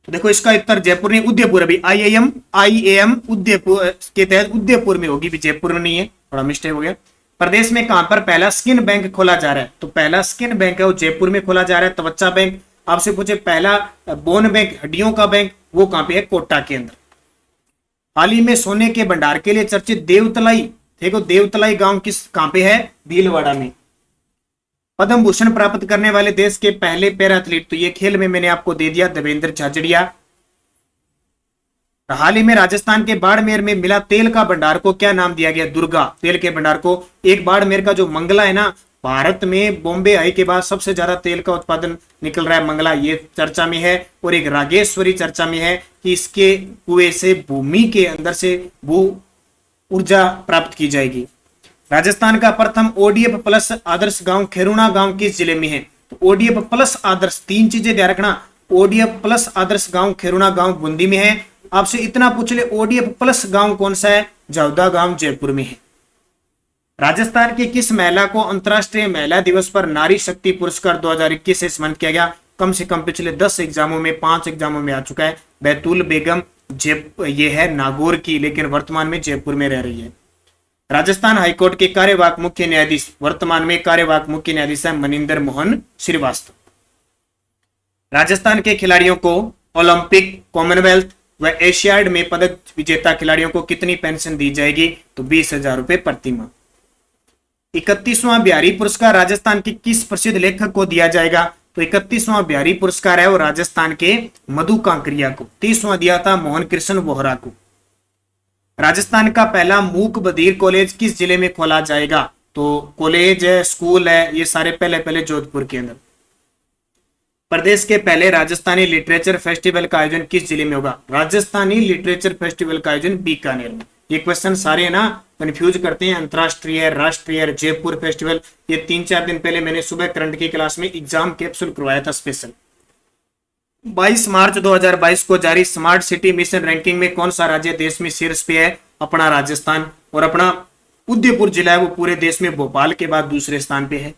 तो देखो इसका उत्तर जयपुर नहीं, उदयपुर। अभी IAM उदयपुर के तहत उदयपुर में होगी, भी जयपुर में नहीं है, थोड़ा मिस्टेक हो गया। प्रदेश में कहां पर पहला स्किन बैंक खोला जा रहा है? तो पहला स्किन बैंक है वो जयपुर में खोला जा रहा है, त्वचा बैंक। आपसे पूछे पहला बोन बैंक, हड्डियों का बैंक, वो कहां पे है? कोटा के अंदर। हाल ही में सोने के भंडार के लिए चर्चित देवतलाई, देखो देवतलाई गांव कहां पे है? भीलवाड़ा में। पद्म भूषण प्राप्त करने वाले देश के पहले पैरा एथलीट, तो ये खेल में मैंने आपको दे दिया, देवेंद्र झाझड़िया। हाल ही में राजस्थान के बाड़मेर में मिला तेल का भंडार को क्या नाम दिया गया? दुर्गा तेल के भंडार को। एक बाड़मेर का जो मंगला है ना, भारत में बॉम्बे आई के बाद सबसे ज्यादा तेल का उत्पादन निकल रहा है मंगला, ये चर्चा में है। और एक रागेश्वरी चर्चा में है कि इसके कुएं से भूमि के अंदर से भू ऊर्जा प्राप्त की जाएगी। राजस्थान का प्रथम ओडीएफ प्लस आदर्श गांव खेरुणा गांव किस जिले में है? तो ओडीएफ प्लस आदर्श, तीन चीजें ध्यान रखना, ओडीएफ प्लस आदर्श गांव खेरुणा गांव बूंदी में है। आपसे इतना पूछ ले ओडीएफ प्लस गांव कौन सा है? जावदा गांव जयपुर में है। राजस्थान की किस महिला को अंतरराष्ट्रीय महिला दिवस पर नारी शक्ति पुरस्कार 2021 से सम्मानित किया गया? कम से कम पिछले 10 एग्जामों में 5 एग्जामों में आ चुका है। बैतूल बेगम, ये है नागौर की, लेकिन वर्तमान में जयपुर में रह रही है। राजस्थान हाईकोर्ट के कार्यवाहक मुख्य न्यायाधीश, वर्तमान में कार्यवाहक मुख्य न्यायाधीश है मनिंदर मोहन श्रीवास्तव। राजस्थान के खिलाड़ियों को ओलंपिक, कॉमनवेल्थ व एशियाड में पदक विजेता खिलाड़ियों को कितनी पेंशन दी जाएगी? तो 20,000 रुपए प्रति माह। 31वां बिहारी पुरस्कार राजस्थान के किस प्रसिद्ध लेखक को दिया जाएगा? तो 31वां बिहारी पुरस्कार है वो राजस्थान के मधु कांकरिया को। 30वां दिया था मोहन कृष्ण वोहरा को। राजस्थान का पहला मूक बधिर कॉलेज किस जिले में खोला जाएगा? तो कॉलेज है, स्कूल है, ये सारे पहले जोधपुर के अंदर। प्रदेश के पहले राजस्थानी लिटरेचर फेस्टिवल का आयोजन किस जिले में होगा? राजस्थानी लिटरेचर फेस्टिवल का आयोजन बीकानेर में। ये क्वेश्चन सारे ना कंफ्यूज करते हैं, अंतरराष्ट्रीय, राष्ट्रीय, जयपुर फेस्टिवल। ये 3-4 दिन पहले मैंने सुबह करंट की क्लास में एग्जाम कैप्सूल करवाया था स्पेशल। 22 मार्च 2022 को जारी स्मार्ट सिटी मिशन रैंकिंग में कौन सा राज्य देश में शीर्ष पे है? अपना राजस्थान। और अपना उदयपुर जिला है वो पूरे देश में भोपाल के बाद दूसरे स्थान पे है।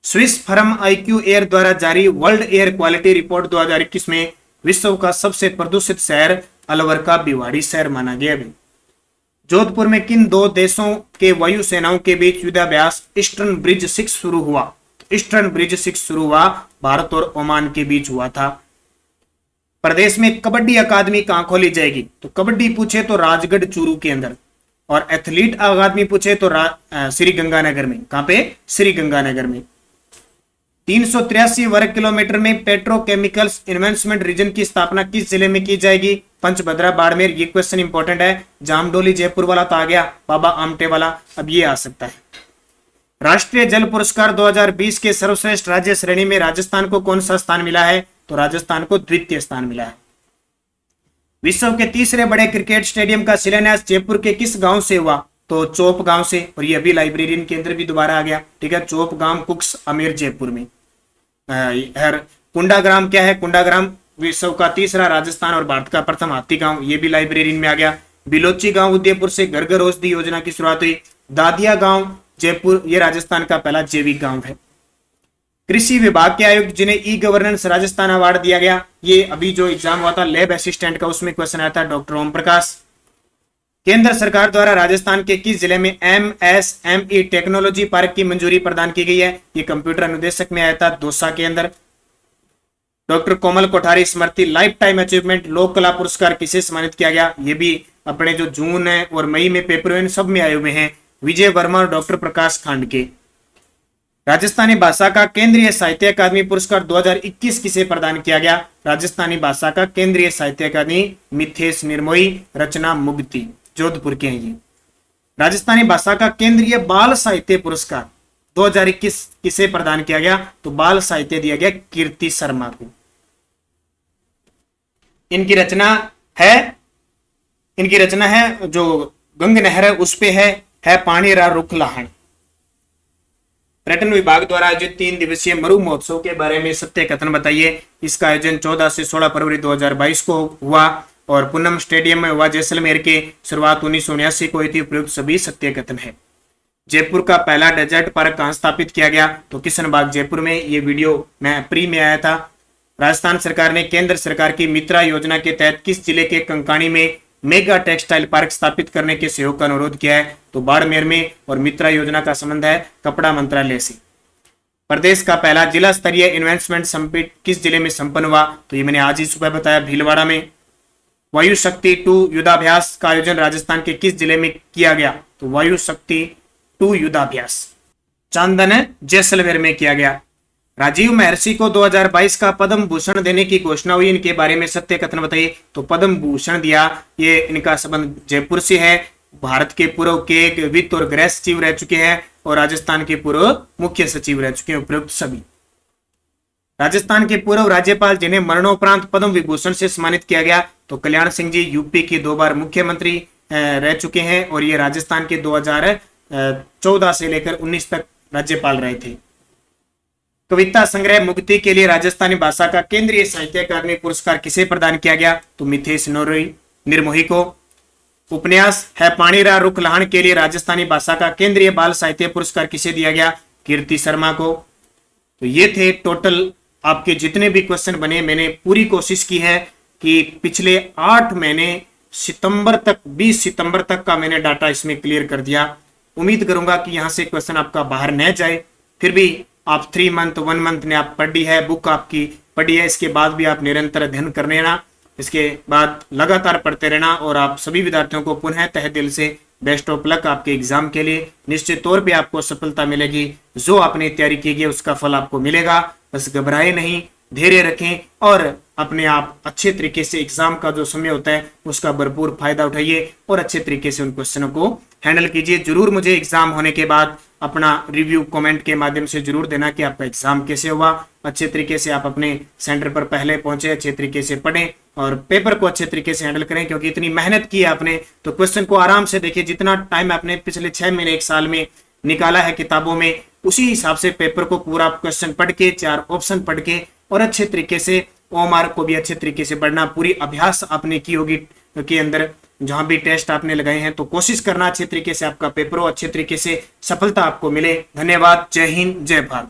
स्विस फर्म IQ एयर द्वारा जारी वर्ल्ड एयर क्वालिटी रिपोर्ट 2021 में विश्व का सबसे प्रदूषित शहर अलवर का भिवाड़ी शहर माना गया है। जोधपुर में किन दो देशों के वायु सेनाओं के बीच युद्धाभ्यास ईस्टर्न ब्रिज 6 शुरू हुआ? ईस्टर्न ब्रिज 6 शुरू हुआ भारत और ओमान के बीच हुआ था। प्रदेश में कबड्डी अकादमी कहां खोली जाएगी? तो कबड्डी पूछे तो राजगढ़ चूरू के अंदर, और एथलीट अकादमी पूछे तो श्री गंगानगर में। कहां पे? श्री गंगानगर में। 383 वर्ग किलोमीटर में पेट्रोकेमिकल्स इन्वेस्टमेंट रीजन की स्थापना किस जिले में की जाएगी? पंचभद्रा, बाड़मेर। ये क्वेश्चन इंपॉर्टेंट है। जामडोली जयपुर वाला तो आ गया, बाबा आमटे वाला अब ये आ सकता है। राष्ट्रीय जल पुरस्कार 2020 के सर्वश्रेष्ठ राज्य श्रेणी में राजस्थान को कौन सा स्थान मिला है? तो राजस्थान को द्वितीय स्थान मिला है। विश्व के तीसरे बड़े क्रिकेट स्टेडियम का शिलान्यास जयपुर के किस गांव से हुआ? तो चोप गांव से। और ये अभी लाइब्रेरियन के अंदर भी दोबारा आ गया, ठीक है। चोप गांव कुक्स अमेर जयपुर में। कुंडाग्राम क्या है? कुंडाग्राम विश्व का तीसरा, राजस्थान और भारत का प्रथम हाथी गांव, ये भी लाइब्रेरियन में आ गया। बिलोची गांव उदयपुर से घर घर औषधि योजना की शुरुआत हुई। दादिया गांव जयपुर, ये राजस्थान का पहला जैविक गांव है। कृषि विभाग के आयुक्त जिन्हें ई गवर्नेंस राजस्थान अवार्ड दिया गया, ये अभी जो एग्जाम हुआ था लैब असिस्टेंट का, उसमें क्वेश्चन आया था, डॉक्टर ओम प्रकाश। केंद्र सरकार द्वारा राजस्थान के किस जिले में MSME टेक्नोलॉजी पार्क की मंजूरी प्रदान की गई है? ये कंप्यूटर अनुदेशक में आया था दौसा के अंदर। डॉक्टर कोमल कोठारी स्मृति लाइफ टाइम अचीवमेंट लोक कला पुरस्कार किसे सम्मानित किया गया? ये भी अपने जो जून है और मई में पेपर हुए सब में आए हुए हैं, विजय वर्मा और डॉक्टर प्रकाश खांडके। राजस्थानी भाषा का केंद्रीय साहित्य अकादमी पुरस्कार 2021 किसे प्रदान किया गया? राजस्थानी भाषा का केंद्रीय साहित्य अकादमी मिथेश निर्मोही, रचना मुगती, जोधपुर के हैं ये। राजस्थानी भाषा का केंद्रीय बाल साहित्य पुरस्कार 2021 किसे प्रदान किया गया? तो बाल साहित्य दिया गया कीर्ति शर्मा को। इनकी रचना है जो गंग नहर है उस पे है पानी रा रुख लाहन। पर्यटन विभाग द्वारा आयोजित 3 दिवसीय मरु महोत्सव के बारे में सत्य कथन बताइए। इसका आयोजन 14 से 16 फरवरी 2022 को हुआ और पूनम स्टेडियम में हुआ जैसलमेर के। शुरुआत 1979 को हुई थी। उपयुक्त सभी सत्य कथन है। जयपुर का पहला डेजर्ट पार्क कहां स्थापित किया गया? तो किशनबाग जयपुर में। ये वीडियो मैं प्री में आया था। राजस्थान सरकार ने केंद्र सरकार की मित्रा योजना के तहत किस जिले के कंकाणी में मेगा टेक्सटाइल पार्क स्थापित करने के सहयोग का अनुरोध किया है? तो बाड़मेर में। और मित्रा योजना का संबंध है कपड़ा मंत्रालय से। प्रदेश का पहला जिला स्तरीय इन्वेस्टमेंट समिट किस जिले में संपन्न हुआ? तो ये मैंने आज ही सुबह बताया, भीलवाड़ा में। वायु शक्ति 2 युद्धाभ्यास का आयोजन राजस्थान के किस जिले में किया गया? तो वायु शक्ति 2 युद्धाभ्यास। चांदन जैसलमेर में किया गया। राजीव महर्षि को 2022 का पद्म भूषण देने की घोषणा हुई, इनके बारे में सत्य कथन बताइए। तो पद्म भूषण दिया, ये इनका संबंध जयपुर से है। भारत के पूर्व के वित्त और गृह सचिव रह चुके हैं और राजस्थान के पूर्व मुख्य सचिव रह चुके हैं उपरोक्त सभी। राजस्थान के पूर्व राज्यपाल जिन्हें मरणोपरांत पद्म विभूषण से सम्मानित किया गया, तो कल्याण सिंह जी यूपी के 2 बार मुख्यमंत्री रह चुके हैं और ये राजस्थान के 2014 से लेकर 19 तक राज्यपाल रहे थे। कविता संग्रह मुक्ति के लिए राजस्थानी भाषा का केंद्रीय साहित्य अकादमी पुरस्कार किसे प्रदान किया गया, तो मिथेश निर्मोही को। उपन्यास है पाणीरा रुख लहान के लिए राजस्थानी भाषा का केंद्रीय बाल साहित्य पुरस्कार किसे दिया गया, कीर्ति शर्मा को। तो ये थे टोटल आपके जितने भी क्वेश्चन बने। मैंने पूरी कोशिश की है कि पिछले 8 महीने सितंबर तक 20 सितंबर तक का मैंने डाटा इसमें क्लियर कर दिया। उम्मीद करूंगा कि यहां से क्वेश्चन आपका बाहर न जाए। फिर भी आप 3 मंथ 1 मंथ ने आप पढ़ी है, बुक आपकी पढ़ी है, इसके बाद भी आप निरंतर अध्ययन करने रहना, इसके बाद लगातार पढ़ते रहना। और आप सभी विद्यार्थियों को पुनः तहे दिल से बेस्ट ऑफ लक आपके एग्जाम के लिए। निश्चित तौर पे आपको सफलता मिलेगी, जो आपने तैयारी की है उसका फल आपको मिलेगा। बस घबराए नहीं, धैर्य रखें और अपने आप अच्छे तरीके से एग्जाम का जो समय होता है उसका भरपूर फायदा उठाइए और अच्छे तरीके से उन क्वेश्चनों को हैंडल कीजिए। जरूर मुझे एग्जाम होने के बाद अपना रिव्यू कमेंट के माध्यम से जरूर देना कि आपका एग्जाम कैसे हुआ। अच्छे तरीके से आप अपने सेंटर पर पहले पहुंचे, अच्छे तरीके से पढ़ें और पेपर को अच्छे तरीके से हैंडल करें, क्योंकि इतनी मेहनत की है आपने तो क्वेश्चन को आराम से देखिए। जितना टाइम आपने पिछले 6 महीने 1 साल में निकाला है किताबों में, उसी हिसाब से पेपर को पूरा क्वेश्चन पढ़ के 4 ऑप्शन पढ़ के और अच्छे तरीके से ओएमआर को भी अच्छे तरीके से पढ़ना पूरी अभ्यास आपने की होगी के अंदर जहां भी टेस्ट आपने लगाए हैं। तो कोशिश करना अच्छे तरीके से आपका पेपर हो, अच्छे तरीके से सफलता आपको मिले। धन्यवाद। जय हिंद, जय भारत।